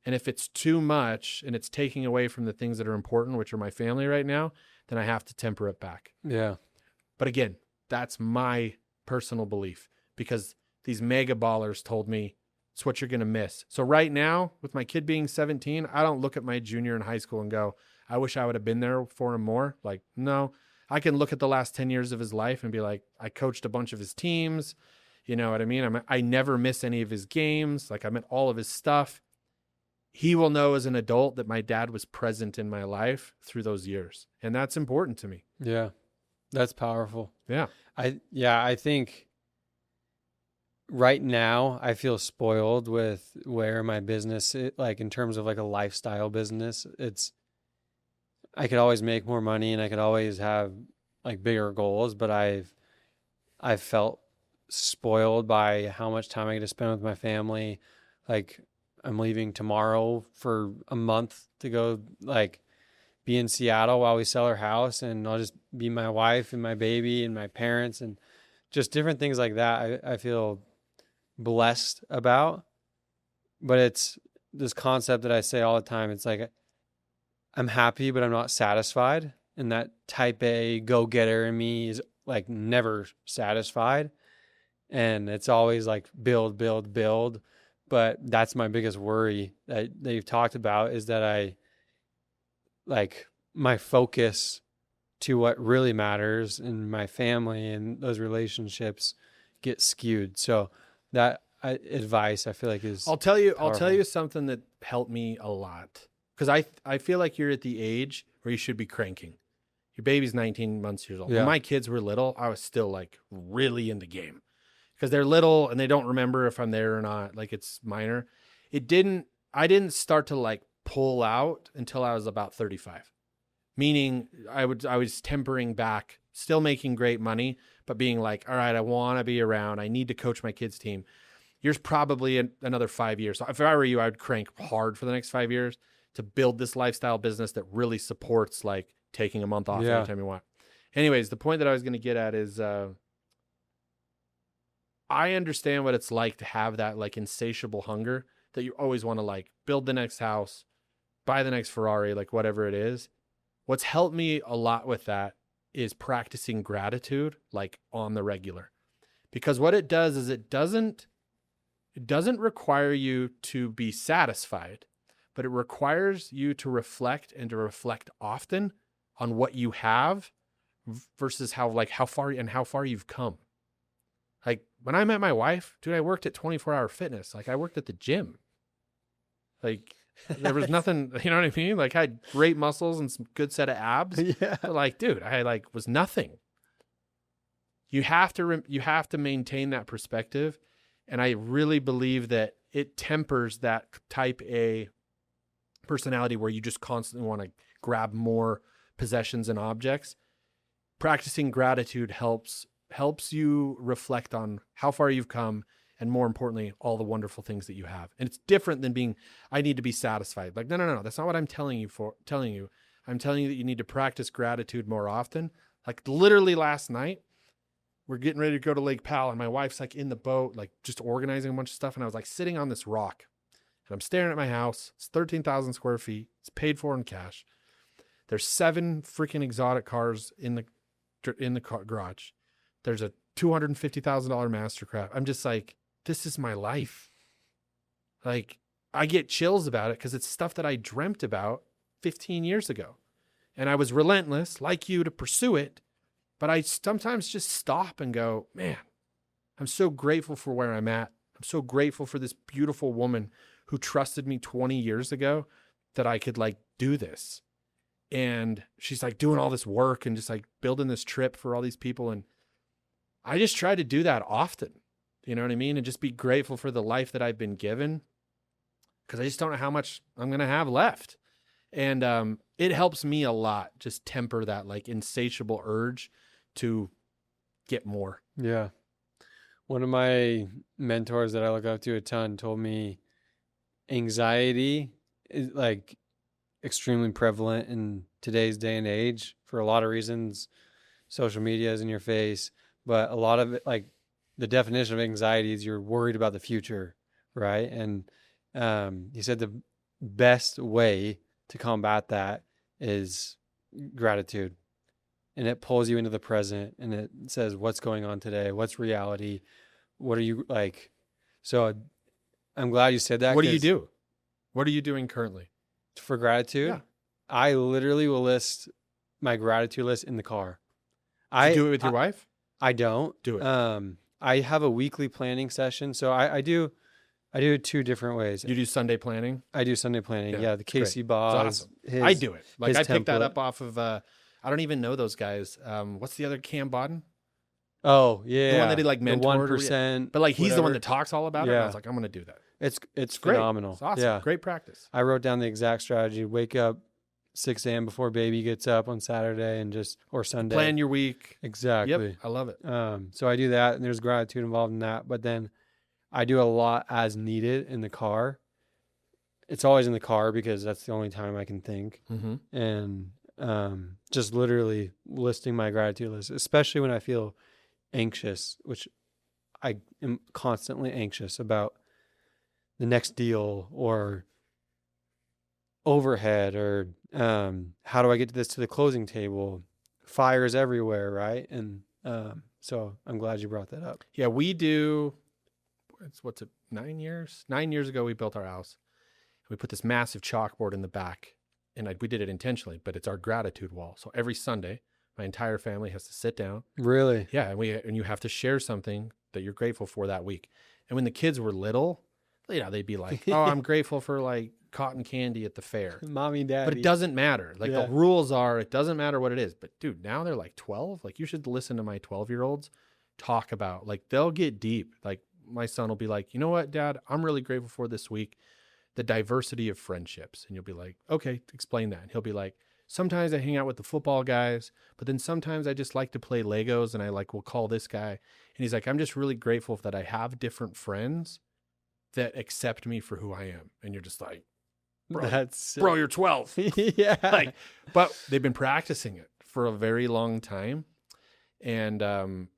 And if it's too much and it's taking away from the things that are important, which are my family right now, then I have to temper it back. Yeah. But again, that's my personal belief, because these mega ballers told me it's what you're going to miss. So right now, with my kid being 17, I don't look at my junior in high school and go, I wish I would have been there for him more. Like, no, I can look at the last 10 years of his life and be like, I coached a bunch of his teams. You know what I mean? I never miss any of his games. Like, I'm at all of his stuff. He will know as an adult that my dad was present in my life through those years. And that's important to me. Yeah. That's powerful. Yeah. I think right now I feel spoiled with where my business is, like in terms of like a lifestyle business. I could always make more money and I could always have like bigger goals, but I've felt spoiled by how much time I get to spend with my family. Like, I'm leaving tomorrow for a month to go like be in Seattle while we sell our house, and I'll just be my wife and my baby and my parents and just different things like that. I feel blessed about, but it's this concept that I say all the time. It's like, I'm happy, but I'm not satisfied. And that type A go-getter in me is like never satisfied. And it's always like build, build, build. But that's my biggest worry that you've talked about, is that my focus to what really matters in my family and those relationships get skewed. So that advice I feel like is I'll tell you something that helped me a lot. Because I feel like you're at the age where you should be cranking. Your baby's 19 months old. Yeah. When my kids were little, I was still like really in the game. Because they're little and they don't remember if I'm there or not. Like, it's minor. I didn't start to like pull out until I was about 35. Meaning I was tempering back, still making great money, but being like, all right, I want to be around. I need to coach my kids' team. Here's probably another 5 years. So if I were you, I would crank hard for the next 5 years to build this lifestyle business that really supports like taking a month off anytime you want. Anyways, the point that I was going to get at is I understand what it's like to have that like insatiable hunger that you always want to like build the next house, buy the next Ferrari, like whatever it is. What's helped me a lot with that is practicing gratitude, like on the regular. Because what it does is it doesn't require you to be satisfied, but it requires you to reflect, and to reflect often on what you have versus how far you've come. Like, when I met my wife, dude, I worked at 24-hour fitness. Like, I worked at the gym. Like, there was nothing, you know what I mean? Like, I had great muscles and some good set of abs. Yeah. But like, dude, I like was nothing. You have to maintain that perspective. And I really believe that it tempers that type A personality where you just constantly want to grab more possessions and objects. Practicing gratitude helps you reflect on how far you've come, and more importantly, all the wonderful things that you have. And it's different than being, I need to be satisfied. Like, no. That's not what I'm telling you. I'm telling you that you need to practice gratitude more often. Like, literally last night, we're getting ready to go to Lake Powell, and my wife's like in the boat, like just organizing a bunch of stuff. And I was like sitting on this rock, and I'm staring at my house. It's 13,000 square feet. It's paid for in cash. There's 7 freaking exotic cars in the garage. There's a $250,000 Mastercraft. I'm just like, this is my life. Like, I get chills about it because it's stuff that I dreamt about 15 years ago. And I was relentless, like you, to pursue it. But I sometimes just stop and go, man, I'm so grateful for where I'm at. I'm so grateful for this beautiful woman who trusted me 20 years ago that I could like do this. And she's like doing all this work and just like building this trip for all these people. And I just try to do that often. You know what I mean? And just be grateful for the life that I've been given, because I just don't know how much I'm going to have left. And it helps me a lot, just temper that like insatiable urge to get more. Yeah. One of my mentors that I look up to a ton told me anxiety is like extremely prevalent in today's day and age for a lot of reasons. Social media is in your face, but a lot of it, like the definition of anxiety is you're worried about the future, right? And he said the best way to combat that is gratitude. And it pulls you into the present and it says, what's going on today? What's reality? What are you like? So I'm glad you said that. What do you do? What are you doing currently? For gratitude? Yeah. I literally will list my gratitude list in the car. You do it with your wife? I don't. Do it. I have a weekly planning session. So I do two different ways. You do Sunday planning? I do Sunday planning. Yeah. The it's great. Casey It's Boss. awesome. I do it. Like I picked that template. up off of, I don't even know those guys. What's the other Cam Bodden? Oh, yeah. The one that he like The mentored. 1%. But like he's the one whatever. that talks all about it. And I Yeah. was like, I'm going to do that. It's Great. phenomenal. It's awesome. Yeah. Great practice. I wrote down the exact strategy. Wake up 6 a.m. before baby gets up on Saturday or Sunday. Plan your week. Exactly. Yep. I love it. So I do that, and there's gratitude involved in that. But then I do a lot as needed in the car. It's always in the car because that's the only time I can think. Mm-hmm. And just literally listing my gratitude list, especially when I feel anxious, which I am constantly anxious about the next deal or overhead or how do I get to the closing table? Fires everywhere, right? And so I'm glad you brought that up. Yeah, we do. What's it? 9 years? 9 years ago, we built our house. We put this massive chalkboard in the back, and we did it intentionally, but it's our gratitude wall. So every Sunday, my entire family has to sit down. Really? Yeah, and you have to share something that you're grateful for that week. And when the kids were little, they'd be like, "Oh, I'm grateful for like cotton candy at the fair." Mommy, daddy. But it doesn't matter. Like Yeah. the rules are, it doesn't matter what it is. But dude, now they're like 12. Like you should listen to my 12-year-olds talk about, like they'll get deep. Like my son will be like, "You know what, Dad, I'm really grateful for this week, the diversity of friendships." And you'll be like, "Okay, explain that." And he'll be like, "Sometimes I hang out with the football guys, but then sometimes I just like to play Legos and I will call this guy." And he's like, "I'm just really grateful that I have different friends that accept me for who I am." And you're just like, bro, That's bro, you're 12. yeah. But they've been practicing it for a very long time. And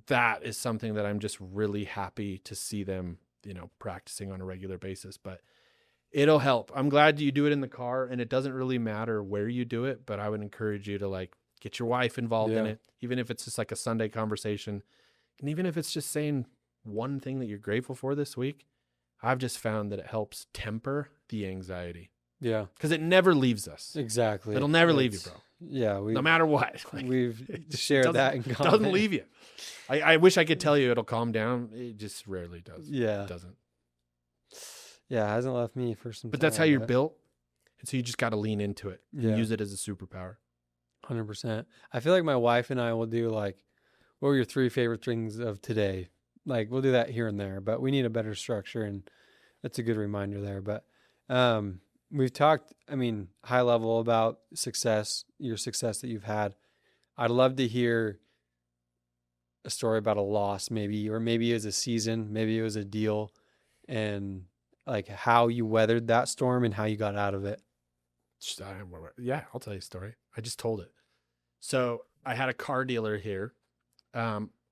that is something that I'm just really happy to see them, practicing on a regular basis. But it'll help. I'm glad you do it in the car, and it doesn't really matter where you do it, but I would encourage you to like get your wife involved in Yeah. it, even if it's just like a Sunday conversation. And even if it's just saying one thing that you're grateful for this week, I've just found that it helps temper the anxiety Yeah. because it never leaves us. Exactly. It'll never leave you, bro. Yeah. No matter what. Like, We've it just shared that in doesn't common. leave you. I wish I could tell you it'll calm down. It just rarely does. Yeah. It doesn't. Yeah. It hasn't left me for some But time. that's how you're built. And so you just got to lean into it and Yeah. use it as a superpower. 100%. I feel like my wife and I will do like, what were your 3 favorite things of today? Like we'll do that here and there, but we need a better structure, and that's a good reminder there. But we've talked, high level about success, your success that you've had. I'd love to hear a story about a loss, maybe, or maybe it was a season, maybe it was a deal, and like how you weathered that storm and how you got out of it. Yeah, I'll tell you a story. I just told it. So I had a car dealer here.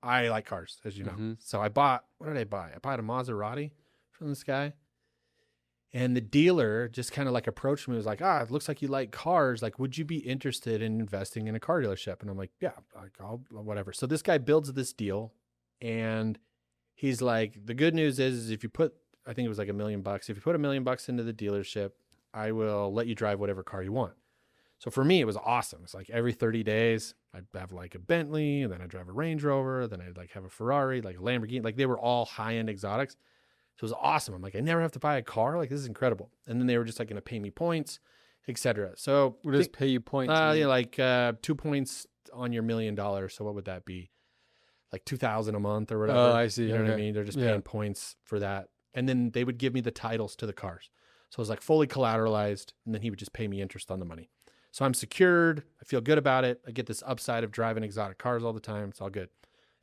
I like cars, as you know. Mhm. So what did I buy? I bought a Maserati from this guy. And the dealer just kind of like approached me. Was like, "It looks like you like cars. Like, would you be interested in investing in a car dealership?" And I'm like, "Yeah, like I'll whatever." So this guy builds this deal, and He's like, the good news is if you put, I think it was like $1 million. If you put $1 million into the dealership, I will let you drive whatever car you want. So for me, it was awesome. It's like every 30 days, I'd have like a Bentley, and then I'd drive a Range Rover, then I'd like have a Ferrari, like a Lamborghini. Like they were all high-end exotics. So it was awesome. I'm like, I never have to buy a car. Like this is incredible. And then they were just like going to pay me points, etc. So What does pay you points mean? yeah, like 2 points on your $1 million. So what would that be? Like 2,000 a month or whatever. Oh, I see. You know what I Okay. mean? They're just Yeah. paying points for that. And then they would give me the titles to the cars. So it was like fully collateralized, and then he would just pay me interest on the money. So I'm secured. I feel good about it. I get this upside of driving exotic cars all the time. It's all good.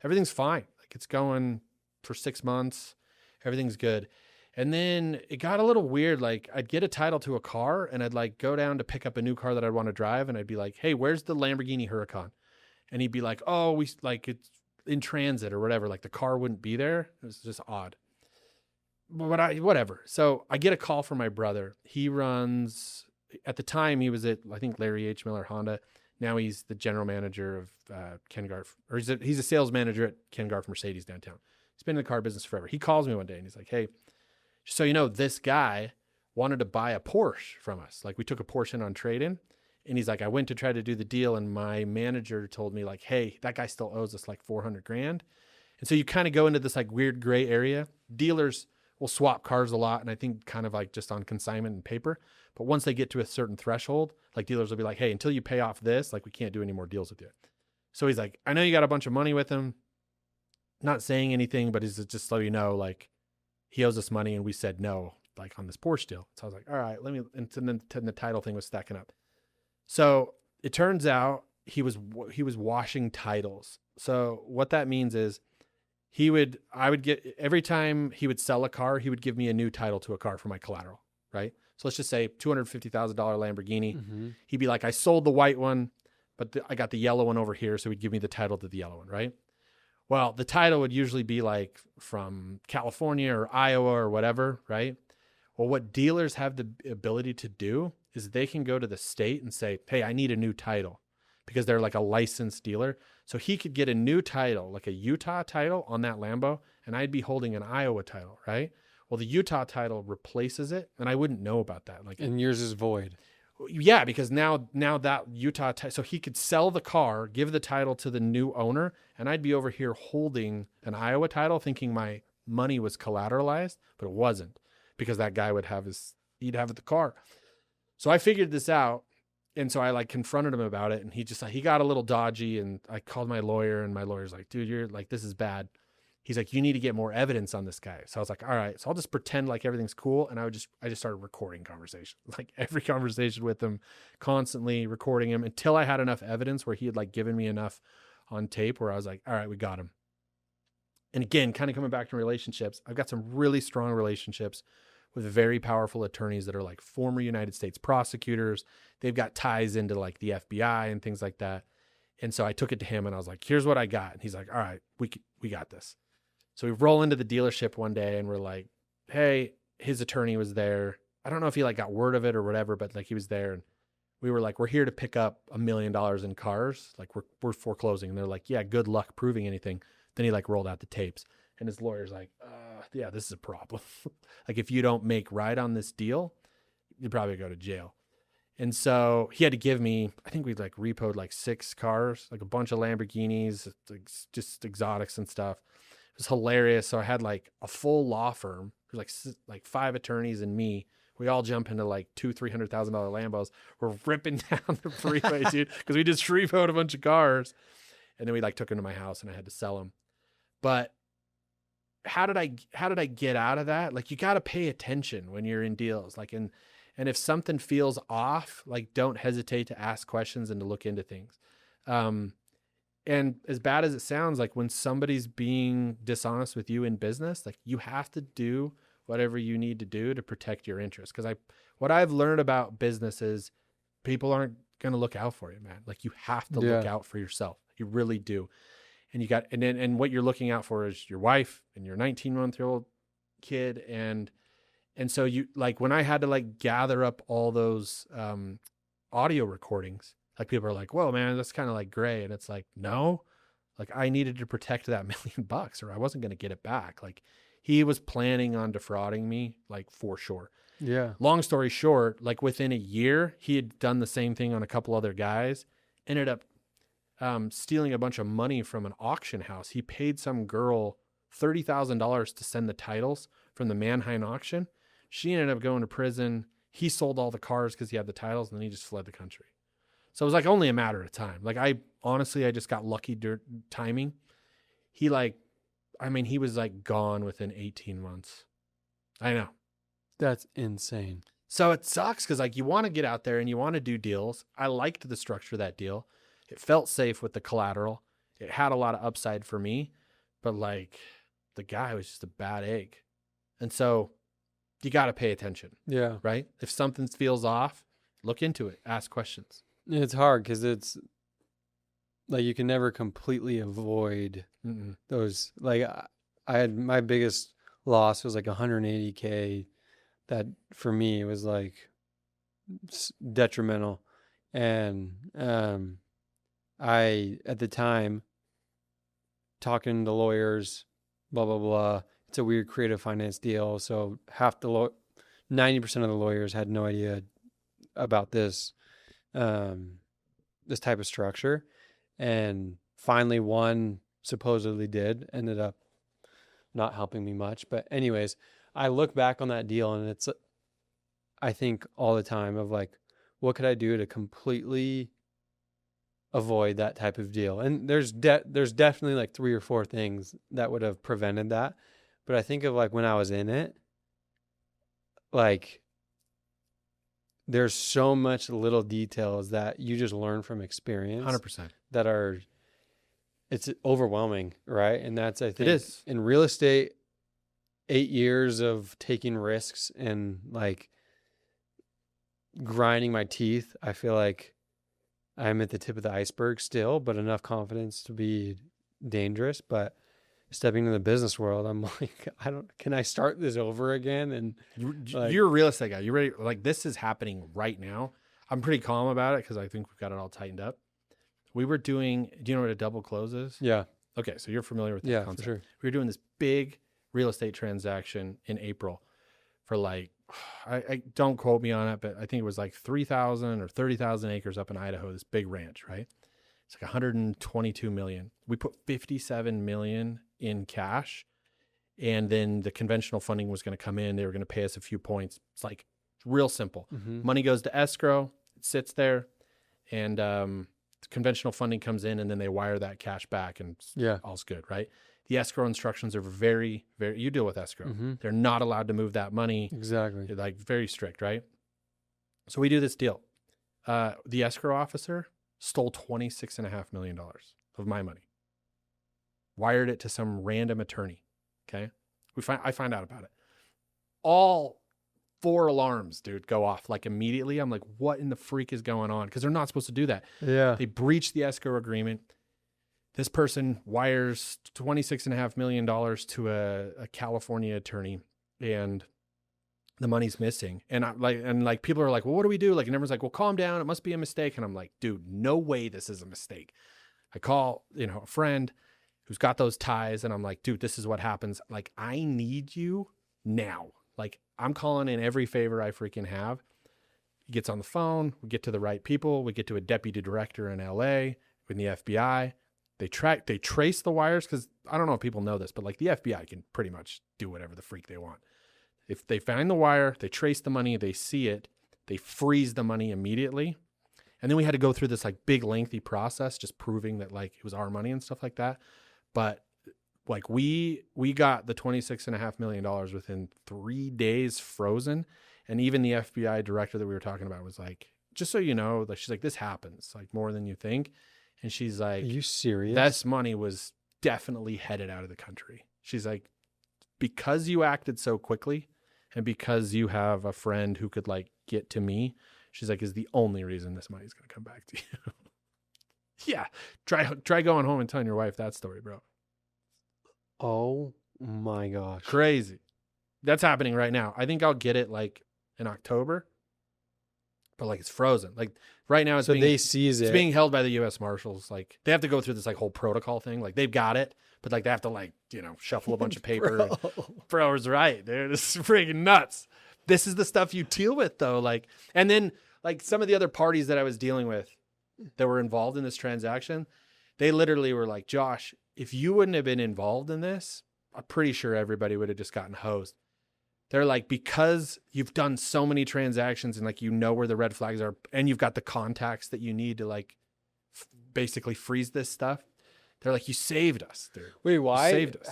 Everything's fine. Like it's going for 6 months. Everything's good. And then it got a little weird. Like I'd get a title to a car and I'd like go down to pick up a new car that I'd want to drive. And I'd be like, hey, where's the Lamborghini Huracan? And he'd be like, oh, we like it's in transit or whatever. Like the car wouldn't be there. It was just odd. But whatever. So I get a call from my brother. He runs, at the time he was at, I think, Larry H. Miller Honda. Now he's the general manager of Ken Garf, or he's a sales manager at Ken Garf Mercedes downtown. He's been in the car business forever. He calls me one day and he's like, hey, just so you know, this guy wanted to buy a Porsche from us. Like we took a Porsche in on trade-in. And he's like, I went to try to do the deal, and my manager told me like, hey, that guy still owes us like 400 grand. And so you kind of go into this like weird gray area. Dealers will swap cars a lot, and I think kind of like just on consignment and paper. But once they get to a certain threshold, like dealers will be like, hey, until you pay off this, like we can't do any more deals with you. So he's like, I know you got a bunch of money with him. Not saying anything, but he's just so you know, like he owes us money, and we said no, like on this Porsche deal. So I was like, all right, let me. And then the title thing was stacking up. So it turns out he was washing titles. So what that means is I would get, every time he would sell a car, he would give me a new title to a car for my collateral, right? So let's just say $250,000 Lamborghini. Mm-hmm. He'd be like, I sold the white one, but I got the yellow one over here. So he'd give me the title to the yellow one, right? Well, the title would usually be like from California or Iowa or whatever, right? Well, what dealers have the ability to do is they can go to the state and say, hey, I need a new title, because they're like a licensed dealer. So he could get a new title, like a Utah title on that Lambo, and I'd be holding an Iowa title, right? Well, the Utah title replaces it, and I wouldn't know about that. Like, And yours is void. yeah, because now that Utah, so he could sell the car, give the title to the new owner, and I'd be over here holding an Iowa title thinking my money was collateralized, but it wasn't, because that guy he'd have the car. So I figured this out. And so I like confronted him about it, and he got a little dodgy, and I called my lawyer, and my lawyer's like, dude, you're like, this is bad. He's like, you need to get more evidence on this guy. So I was like, all right, so I'll just pretend like everything's cool. And I just started recording conversations, like every conversation with him, constantly recording him until I had enough evidence where he had like given me enough on tape where I was like, all right, we got him. And again, kind of coming back to relationships, I've got some really strong relationships with very powerful attorneys that are like former United States prosecutors. They've got ties into like the FBI and things like that. And so I took it to him and I was like, here's what I got. And he's like, all right, we got this. So we roll into the dealership one day and we're like, hey, his attorney was there. I don't know if he like got word of it or whatever, but like he was there, and we were like, we're here to pick up $1 million in cars. Like we're foreclosing. And they're like, yeah, good luck proving anything. Then he like rolled out the tapes, and his lawyer's like, yeah, this is a problem. Like if you don't make right on this deal, you'd probably go to jail. And so he had to give me, I think we like repoed like 6 cars, like a bunch of Lamborghinis, like just exotics and stuff. It was hilarious. So I had like a full law firm. There's like 5 attorneys and me. We all jump into like $200,000-$300,000 Lambos. We're ripping down the freeway, dude, because we just repoed a bunch of cars. And then we like took them to my house and I had to sell them. But how did I get out of that? Like you got to pay attention when you're in deals. Like, and if something feels off, like don't hesitate to ask questions and to look into things. And as bad as it sounds, like when somebody's being dishonest with you in business, like you have to do whatever you need to do to protect your interests. Because what I've learned about business is people aren't going to look out for you, man. Like you have to look out for yourself. You really do. And you got, and what you're looking out for is your wife and your 19-month-old kid. And so you, like when I had to like gather up all those audio recordings, like people are like, whoa, man, that's kind of like gray. And it's like, no, Like I needed to protect that $1 million or I wasn't going to get it back. Like he was planning on defrauding me, like for sure. Yeah. Long story short, like within a year, he had done the same thing on a couple other guys, ended up stealing a bunch of money from an auction house. He paid some girl $30,000 to send the titles from the Manheim auction. She ended up going to prison. He sold all the cars because he had the titles, and then he just fled the country. So it was like only a matter of time. Like I just got lucky timing. He he was like gone within 18 months. I know. That's insane. So it sucks because like you want to get out there and you want to do deals. I liked the structure of that deal. It felt safe with the collateral. It had a lot of upside for me, but like the guy was just a bad egg. And so you got to pay attention, Yeah. right? If something feels off, look into it, ask questions. It's hard because it's like you can never completely avoid those. Like I had my biggest loss was like 180K. That for me was like detrimental. And I, at the time, talking to lawyers, blah, blah, blah. It's a weird creative finance deal. So 90% of the lawyers had no idea about this, this type of structure. And finally one supposedly ended up not helping me much. But anyways, I look back on that deal and I think all the time of like, what could I do to completely avoid that type of deal? And there's definitely like 3 or 4 things that would have prevented that. But I think of like when I was in it, like there's so much little details that you just learn from experience 100%. that are, it's overwhelming, right? And that's, I think, it is in real estate, 8 years of taking risks and like grinding my teeth. I feel like I'm at the tip of the iceberg still, but enough confidence to be dangerous. But stepping into the business world, I'm like, can I start this over again? And you're a real estate guy. You ready? Like this is happening right now. I'm pretty calm about it because I think we've got it all tightened up. We were doing, do you know what a double close is? Yeah. Okay. So you're familiar with that Yeah, concept. for sure. We were doing this big real estate transaction in April for like, I don't quote me on it, but I think it was like 3,000 or 30,000 acres up in Idaho, this big ranch, right? It's like 122 million. We put 57 million in cash, and then the conventional funding was going to come in. They were going to pay us a few points. It's like real simple. Money goes to escrow, it sits there, and conventional funding comes in, and then they wire that cash back, and all's good, right? The escrow instructions are very, very, you deal with escrow. They're not allowed to move that money. Exactly. They're like very strict, right? So we do this deal. The escrow officer stole $26.5 million of my money, wired it to some random attorney. Okay. I find out about it. All 4 alarms, dude, go off like immediately. I'm like, what in the freak is going on? Because they're not supposed to do that. Yeah. They breached the escrow agreement. This person wires $26.5 million to a California attorney, and the money's missing. And people are like, well, what do we do? Like, and everyone's like, well, calm down. It must be a mistake. And I'm like, dude, no way this is a mistake. I call, a friend who's got those ties, and I'm like, dude, this is what happens. Like, I need you now. Like, I'm calling in every favor I freaking have. He gets on the phone. We get to the right people. We get to a deputy director in LA with the FBI. They trace the wires, because I don't know if people know this, but like the FBI can pretty much do whatever the freak they want. If they find the wire, they trace the money, they see it, they freeze the money immediately. And then we had to go through this like big lengthy process, just proving that like it was our money and stuff like that. But like we got the $26.5 million within 3 days frozen. And even the FBI director that we were talking about was like, just so you know, like she's like, this happens like more than you think. And she's like, are you serious? This money was definitely headed out of the country. She's like, because you acted so quickly and because you have a friend who could like get to me, she's like, is the only reason this money's going to come back to you. Yeah. Try going home and telling your wife that story, bro. Oh my gosh. Crazy. That's happening right now. I think I'll get it like in October. but like it's frozen. Like right now it's So being, they seize it's it. being held by the U.S. Marshals. Like they have to go through this like whole protocol thing. Like they've got it, but like they have to like, you know, shuffle a bunch of paper. Bro is right, dude. This is freaking nuts. This is the stuff you deal with though. Like, and then like some of the other parties that I was dealing with that were involved in this transaction, they literally were like, Josh, if you wouldn't have been involved in this, I'm pretty sure everybody would have just gotten hosed. They're like, because you've done so many transactions and like, you know where the red flags are and you've got the contacts that you need to like basically freeze this stuff. They're like, you saved us, dude. Wait, why? You saved us.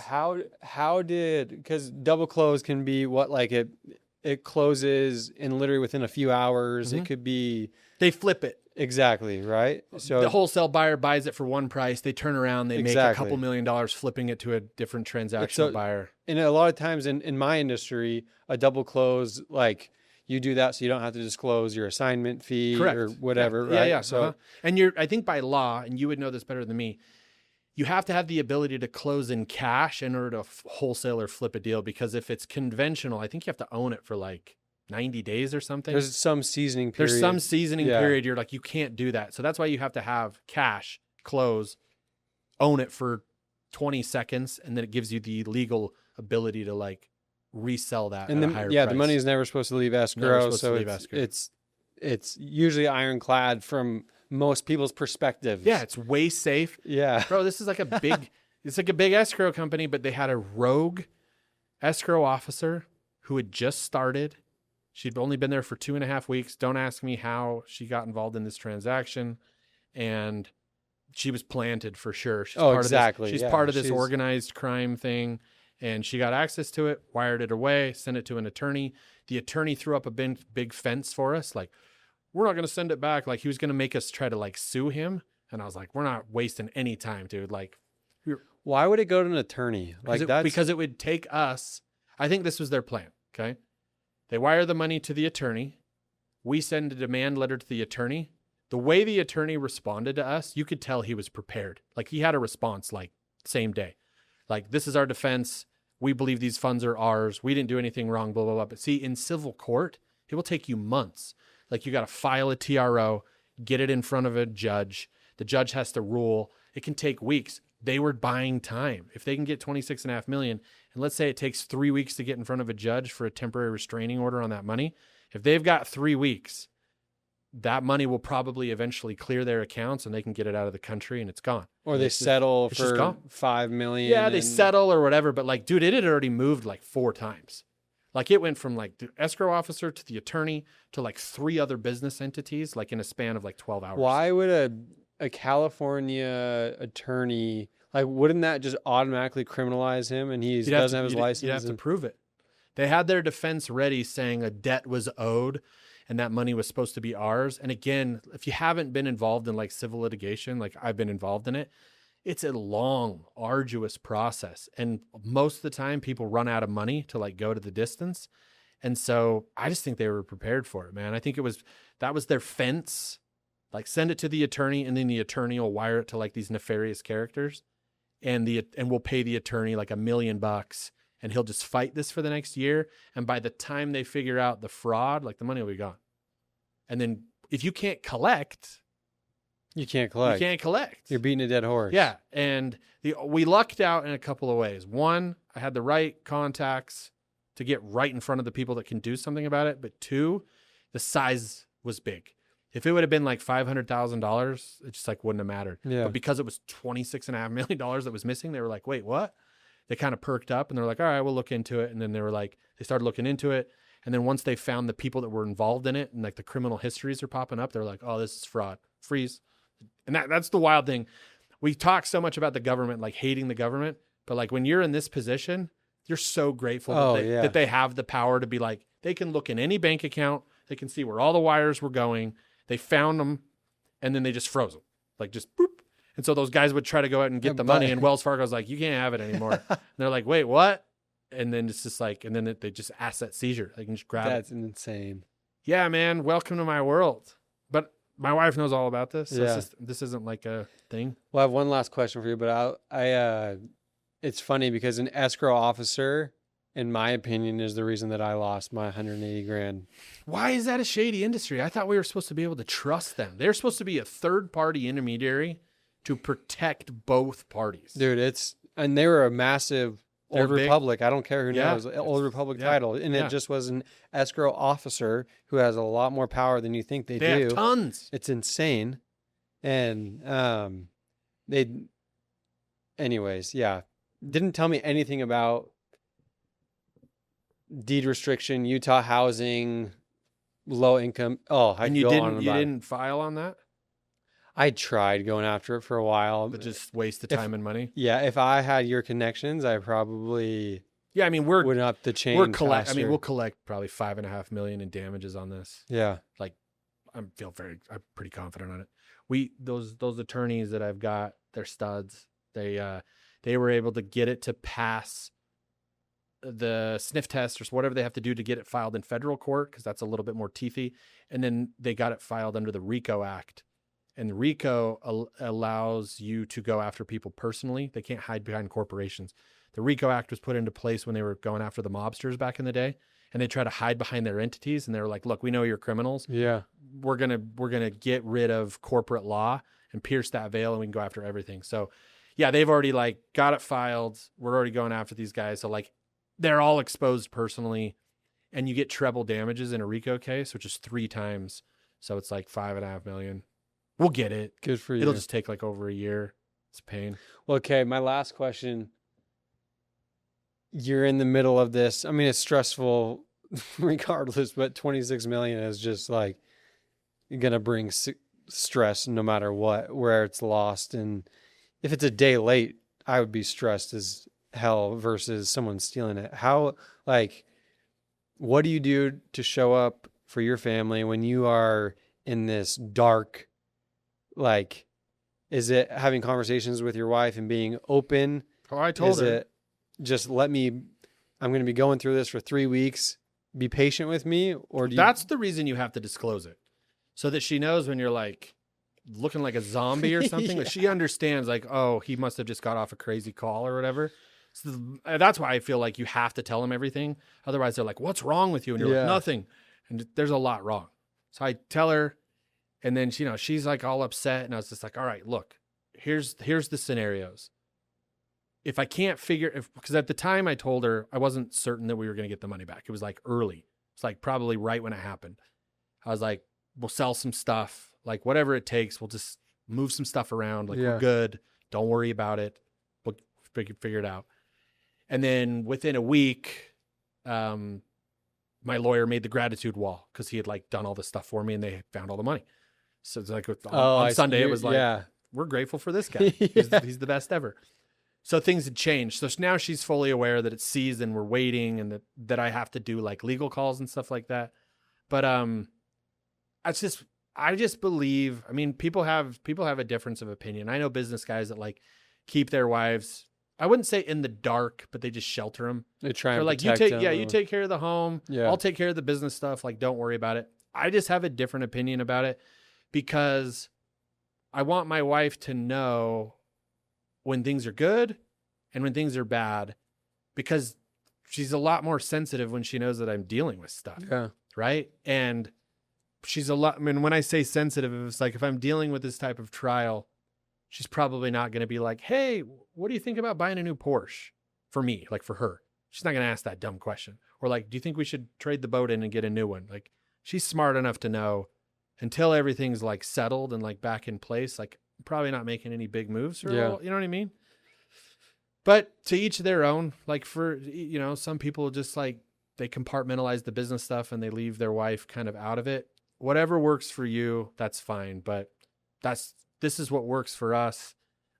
How did, because double close can be what, like it closes in literally within a few hours. Mhm. It could be They flip it. exactly, right? So The wholesale buyer buys it for one price. They turn around, they make a Exactly. couple $1 million flipping it to a different transactional So- buyer. and a lot of times in my industry, a double close, like you do that so you don't have to disclose your assignment fee Correct. or whatever, Yeah, right? yeah. So And I think by law, and you would know this better than me, you have to have the ability to close in cash in order to wholesale or flip a deal. Because if it's conventional, I think you have to own it for like 90 days or something. there's some seasoning period. There's some seasoning Yeah. period. You're like, you can't do that. So that's why you have to have cash, close, own it for 20 seconds. And then it gives you the legal ability to like resell that and at a then higher yeah, price. the money is never supposed to leave Never escrow, supposed to so leave escrow. it's usually ironclad from most people's perspectives. Yeah, it's way safe. Yeah. Bro, this is like a big, it's like a big escrow company, but they had a rogue escrow officer who had just started. She'd only been there for 2.5 weeks. Don't ask me how she got involved in this transaction. And she was planted for sure. She's Oh, part exactly. Of this, she's Yeah, part of this she's- organized crime thing. And she got access to it, wired it away, sent it to an attorney. The attorney threw up a big fence for us. Like, we're not going to send it back. Like, he was going to make us try to like sue him. And I was like, we're not wasting any time, dude. Like, Why would it go to an attorney? Like because it would take us, I think this was their plan. Okay. They wire the money to the attorney. We send a demand letter to the attorney. The way the attorney responded to us, you could tell he was prepared. Like he had a response like same day. Like, this is our defense. We believe these funds are ours. We didn't do anything wrong, blah, blah, blah. But see, in civil court, it will take you months. Like you got to file a TRO, get it in front of a judge. The judge has to rule. It can take weeks. They were buying time. If they can get 26.5 million, and let's say it takes 3 weeks to get in front of a judge for a temporary restraining order on that money, if they've got 3 weeks, that money will probably eventually clear their accounts and they can get it out of the country and it's gone. or they settle it's just for gone. 5 million. Yeah, they and- settle or whatever, but like, dude, it had already moved like 4 times. Like it went from like the escrow officer to the attorney to like 3 other business entities, like in a span of like 12 hours. Why would a California attorney, like, wouldn't that just automatically criminalize him and he doesn't have his license? You'd have to and- prove it. They had their defense ready saying a debt was owed and that money was supposed to be ours. And again, if you haven't been involved in like civil litigation, like I've been involved in it, it's a long, arduous process. And most of the time people run out of money to like go to the distance. And so I just think they were prepared for it, man. I think that was their fence. Like send it to the attorney and then the attorney will wire it to like these nefarious characters and we'll pay the attorney like $1 million and he'll just fight this for the next year. And by the time they figure out the fraud, like the money will be gone. And then if you can't collect, You can't collect. you can't collect. You're beating a dead horse. Yeah. And we lucked out in a couple of ways. One, I had the right contacts to get right in front of the people that can do something about it. But 2, the size was big. If it would have been like $500,000, it just like wouldn't have mattered. Yeah. But because it was $26.5 million that was missing, they were like, wait, what? They kind of perked up and they're like, all right, we'll look into it. And then they started looking into it. And then once they found the people that were involved in it and like the criminal histories are popping up, they're like, oh, this is fraud. Freeze. And that's the wild thing. We talk so much about the government, like hating the government, but like when you're in this position, you're so grateful that they have the power to be like, they can look in any bank account. They can see where all the wires were going. They found them and then they just froze them, like just boop. And so those guys would try to go out and get the money and Wells Fargo's like, you can't have it anymore. And they're like, wait, what? And then it's just like, and then they just asset seizure. They can just grab That's it. insane. Yeah, man. Welcome to my world. But my wife knows all about this. So Yeah. this isn't like a thing. Well, I have one last question for you, but it's funny because an escrow officer in my opinion, is the reason that I lost my 180 grand. Why is that a shady industry? I thought we were supposed to be able to trust them. They're supposed to be a third-party intermediary to protect both parties. Dude, and they were a massive Old Republic. I don't care who knows. Old Republic title. And it just was an escrow officer who has a lot more power than you think they do. They have tons. It's insane. And anyways, yeah. Didn't tell me anything about deed restriction, Utah housing, low income. Oh, and you didn't file on that? I tried going after it for a while. But just waste the time and money? Yeah, if I had your connections, I probably would up the chain. We'll collect probably $5.5 million in damages on this. Yeah. Like I'm pretty confident on it. Those attorneys that I've got, they're studs. They were able to get it to pass the sniff test or whatever they have to do to get it filed in federal court, because that's a little bit more teethy. And then they got it filed under the RICO Act. And the RICO allows you to go after people personally. They can't hide behind corporations. The RICO Act was put into place when they were going after the mobsters back in the day, and they try to hide behind their entities. And they were like, "Look, we know you're criminals. Yeah, we're gonna get rid of corporate law and pierce that veil, and we can go after everything." So, yeah, they've already got it filed. We're already going after these guys. So they're all exposed personally, and you get treble damages in a RICO case, which is 3 times. So it's $5.5 million. We'll get it. Good for you. It'll just take over a year. It's a pain. Well, okay, my last question. You're in the middle of this. I mean, it's stressful regardless, but 26 million is just going to bring stress no matter where it's lost. And if it's a day late, I would be stressed as hell versus someone stealing it. What do you do to show up for your family when you are in this dark, is it having conversations with your wife and being open? Oh, I told her. It just I'm going to be going through this for 3 weeks. Be patient with me, or That's the reason you have to disclose it, so that she knows when you're looking like a zombie or something. That she understands, oh, he must have just got off a crazy call or whatever. So that's why I feel like you have to tell them everything. Otherwise, they're like, "What's wrong with you?" And you're like, "Nothing." And there's a lot wrong. So I tell her. And then, she's all upset. And I was just all right, look, here's the scenarios. If I can't because at the time I told her, I wasn't certain that we were going to get the money back. It was early. It's probably right when it happened. I was we'll sell some stuff, whatever it takes. We'll just move some stuff around. We're good. Don't worry about it. We'll figure it out. And then within a week, my lawyer made the gratitude wall because he had done all this stuff for me and they found all the money. So it's on Sunday, it was we're grateful for this guy. He's the best ever. So things had changed. So now she's fully aware that it's seized and we're waiting, and that I have to do legal calls and stuff like that. But I just believe, people have a difference of opinion. I know business guys that keep their wives, I wouldn't say in the dark, but they just shelter them. They try and you take care of the home. Yeah. I'll take care of the business stuff. Don't worry about it. I just have a different opinion about it, because I want my wife to know when things are good and when things are bad, because she's a lot more sensitive when she knows that I'm dealing with stuff. Yeah. Right. And she's when I say sensitive, it's if I'm dealing with this type of trial, she's probably not going to be "Hey, what do you think about buying a new Porsche?" For me, for her. She's not going to ask that dumb question. Or do you think we should trade the boat in and get a new one? She's smart enough to know, until everything's settled and back in place, probably not making any big moves. You know what I mean? But to each their own. For, some people just they compartmentalize the business stuff and they leave their wife kind of out of it. Whatever works for you, that's fine. But this is what works for us.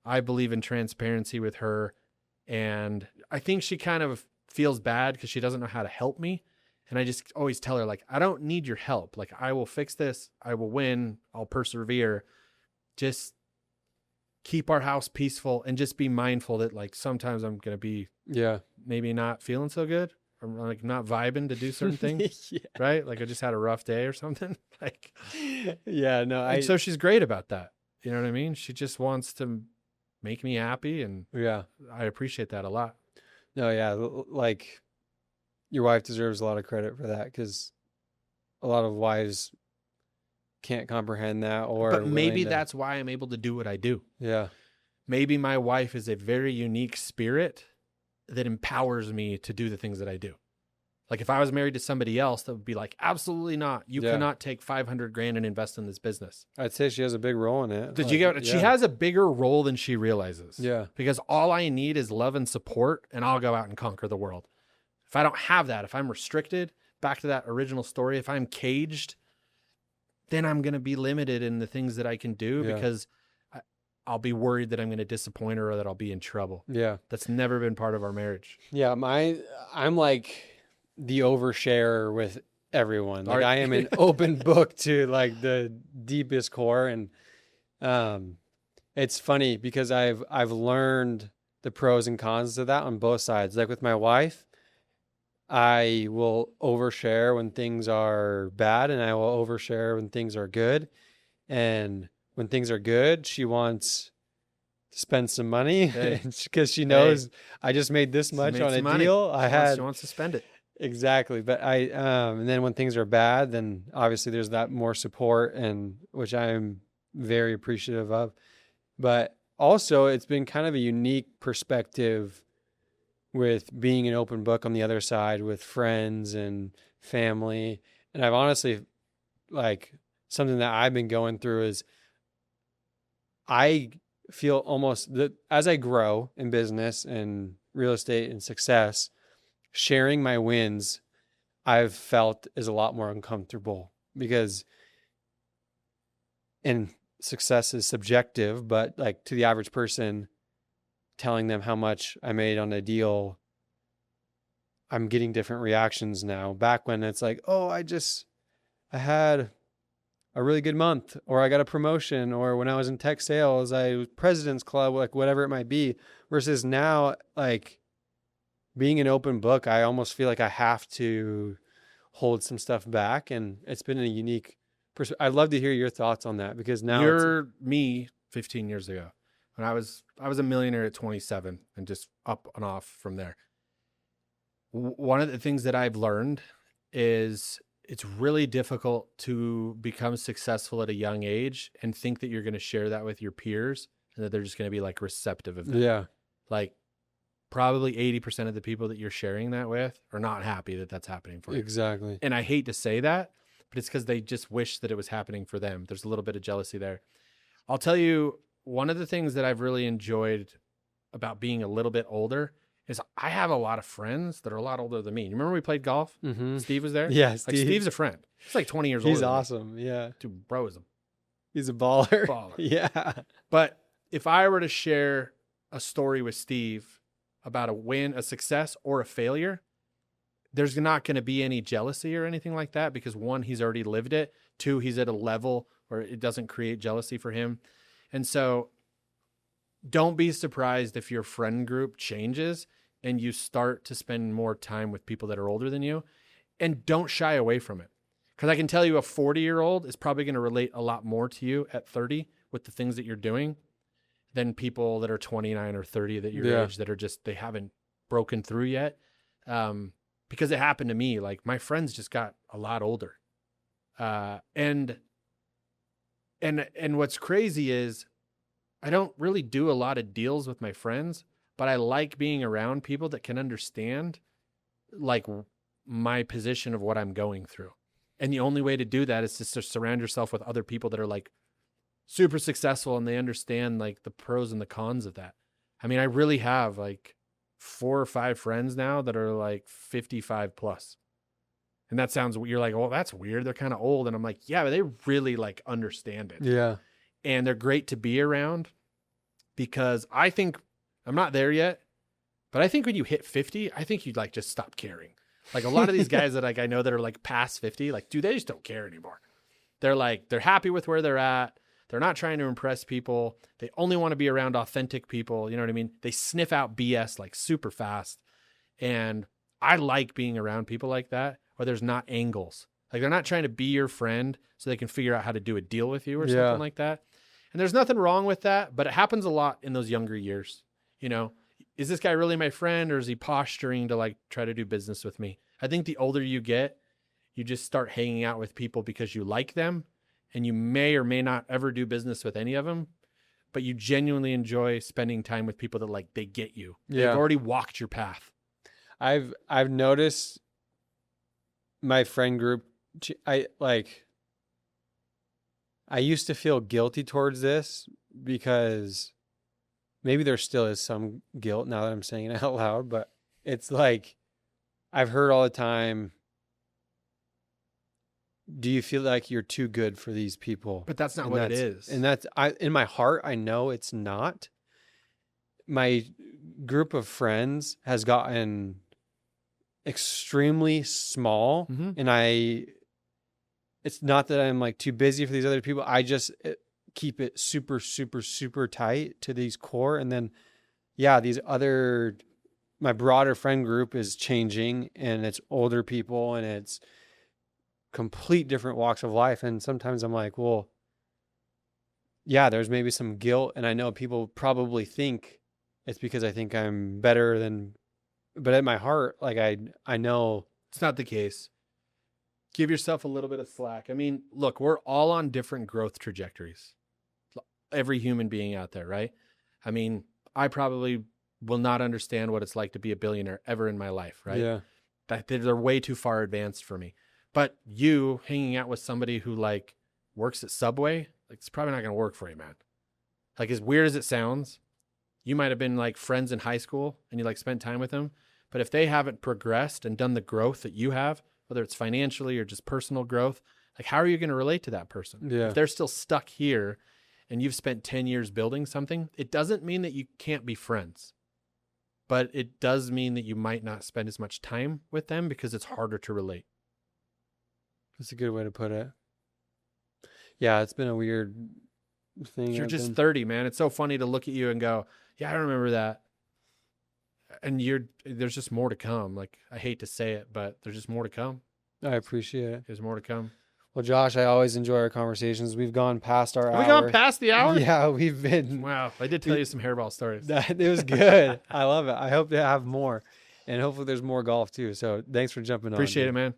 I believe in transparency with her. And I think she kind of feels bad because she doesn't know how to help me. And I just always tell her, I don't need your help. I will fix this. I will win. I'll persevere. Just keep our house peaceful and just be mindful that sometimes I'm going to be maybe not feeling so good. I'm not vibing to do certain things. Right? I just had a rough day or something. So she's great about that. You know what I mean? She just wants to make me happy, and I appreciate that a lot. No, yeah. your wife deserves a lot of credit for that, because a lot of wives can't comprehend that or But are maybe willing to. that's why I'm able to do what I do. Yeah. Maybe my wife is a very unique spirit that empowers me to do the things that I do. Like if I was married to somebody else, that would be like, absolutely not. You Yeah. cannot take 500 grand and invest in this business. I'd say she has a big role in it. Did Like, you get it? yeah. She has a bigger role than she realizes. Yeah. Because all I need is love and support, and I'll go out and conquer the world. If I don't have that, if I'm restricted, back to that original story, if I'm caged, then I'm going to be limited in the things that I can do Yeah. because I'll be worried that I'm going to disappoint her or that I'll be in trouble. Yeah. That's never been part of our marriage. Yeah. I'm like the oversharer with everyone. Like I am an open book to like the deepest core. And it's funny because I've learned the pros and cons of that on both sides. Like with my wife, I will overshare when things are bad, and I will overshare when things are good. And when things are good, she wants to spend some money Hey. because she knows I just made this much made on a some money. deal. She wants to spend it. Exactly. But and then when things are bad, then obviously there's that more support, and which I'm very appreciative of. But also it's been kind of a unique perspective with being an open book on the other side with friends and family. And I've honestly, like, something that I've been going through is I feel almost that as I grow in business and real estate and success, sharing my wins, I've felt is a lot more uncomfortable because, and success is subjective, but like to the average person, telling them how much I made on a deal, I'm getting different reactions now. Back when it's like, oh, I had a really good month, or I got a promotion, or when I was in tech sales, I was President's Club, like whatever it might be, versus now, like being an open book, I almost feel like I have to hold some stuff back. And it's been a unique I'd love to hear your thoughts on that, because now You're me 15 years ago. When I was a millionaire at 27 and just up and off from there. One of the things that I've learned is it's really difficult to become successful at a young age and think that you're going to share that with your peers and that they're just going to be like receptive of that. Yeah. Like probably 80% of the people that you're sharing that with are not happy that that's happening for you. Exactly. And I hate to say that, but it's because they just wish that it was happening for them. There's a little bit of jealousy there. I'll tell you, one of the things that I've really enjoyed about being a little bit older is I have a lot of friends that are a lot older than me. You remember we played golf? Mm-hmm. Steve was there? Yeah, Like Steve. Steve's a friend. He's like 20 years old. He's awesome. Yeah. Dude, bro is a He's a baller. baller. Yeah. But if I were to share a story with Steve about a win, a success, or a failure, there's not going to be any jealousy or anything like that because one, he's already lived it. Two, he's at a level where it doesn't create jealousy for him. And so don't be surprised if your friend group changes and you start to spend more time with people that are older than you, and don't shy away from it. Because I can tell you a 40-year-old is probably going to relate a lot more to you at 30 with the things that you're doing than people that are 29 or 30 that your age that are just, they haven't broken through yet. Because it happened to me. Like my friends just got a lot older. And what's crazy is I don't really do a lot of deals with my friends, but I like being around people that can understand like my position of what I'm going through. And the only way to do that is to surround yourself with other people that are like super successful and they understand like the pros and the cons of that. I mean, I really have like 4 or 5 friends now that are like 55 plus. And that sounds, you're like, oh, that's weird. They're kind of old. And I'm like, yeah, but they really like understand it. Yeah. And they're great to be around because I think I'm not there yet, but I think when you hit 50, I think you'd like just stop caring. Like a lot of these guys that like I know that are like past 50, like, dude, they just don't care anymore. They're like, they're happy with where they're at. They're not trying to impress people. They only want to be around authentic people. You know what I mean? They sniff out BS like super fast. And I like being around people like that where there's not angles. Like they're not trying to be your friend so they can figure out how to do a deal with you or something like that. And there's nothing wrong with that, but it happens a lot in those younger years. You know, is this guy really my friend or is he posturing to like try to do business with me? I think the older you get, you just start hanging out with people because you like them, and you may or may not ever do business with any of them, but you genuinely enjoy spending time with people that like they get you. They've Yeah. already walked your path. I've noticed my friend group. I used to feel guilty towards this because maybe there still is some guilt now that I'm saying it out loud, but it's like I've heard all the time, do you feel like you're too good for these people? But that's not And what it that's- is. And that's in my heart, I know it's not. My group of friends has gotten extremely small, Mhm. and it's not that I'm like too busy for these other people. I just keep it super, super, super tight to these core. And then, yeah, my broader friend group is changing, and it's older people, and it's complete different walks of life. And sometimes I'm like, well, yeah, there's maybe some guilt. And I know people probably think it's because I think I'm better than, but at my heart, like I know. It's not the case. Give yourself a little bit of slack. I mean, look, we're all on different growth trajectories. Every human being out there, right? I mean, I probably will not understand what it's like to be a billionaire ever in my life, right? Yeah. They're way too far advanced for me. But you hanging out with somebody who like works at Subway, like it's probably not going to work for you, man. Like as weird as it sounds, you might have been like friends in high school and you like spent time with them. But if they haven't progressed and done the growth that you have, whether it's financially or just personal growth, like how are you going to relate to that person? Yeah. If they're still stuck here and you've spent 10 years building something, it doesn't mean that you can't be friends. But it does mean that you might not spend as much time with them because it's harder to relate. That's a good way to put it. Yeah, it's been a weird thing. You're just 30, man. It's so funny to look at you and go, yeah, I remember that. And there's just more to come. Like, I hate to say it, but there's just more to come. I appreciate it. There's more to come. Well, Josh, I always enjoy our conversations. We've gone past our Have hour. we gone past the hour? Yeah, we've been. Wow. I did tell you some hairball stories. It was good. I love it. I hope to have more. And hopefully there's more golf too. So thanks for jumping on. Appreciate dude. it, man.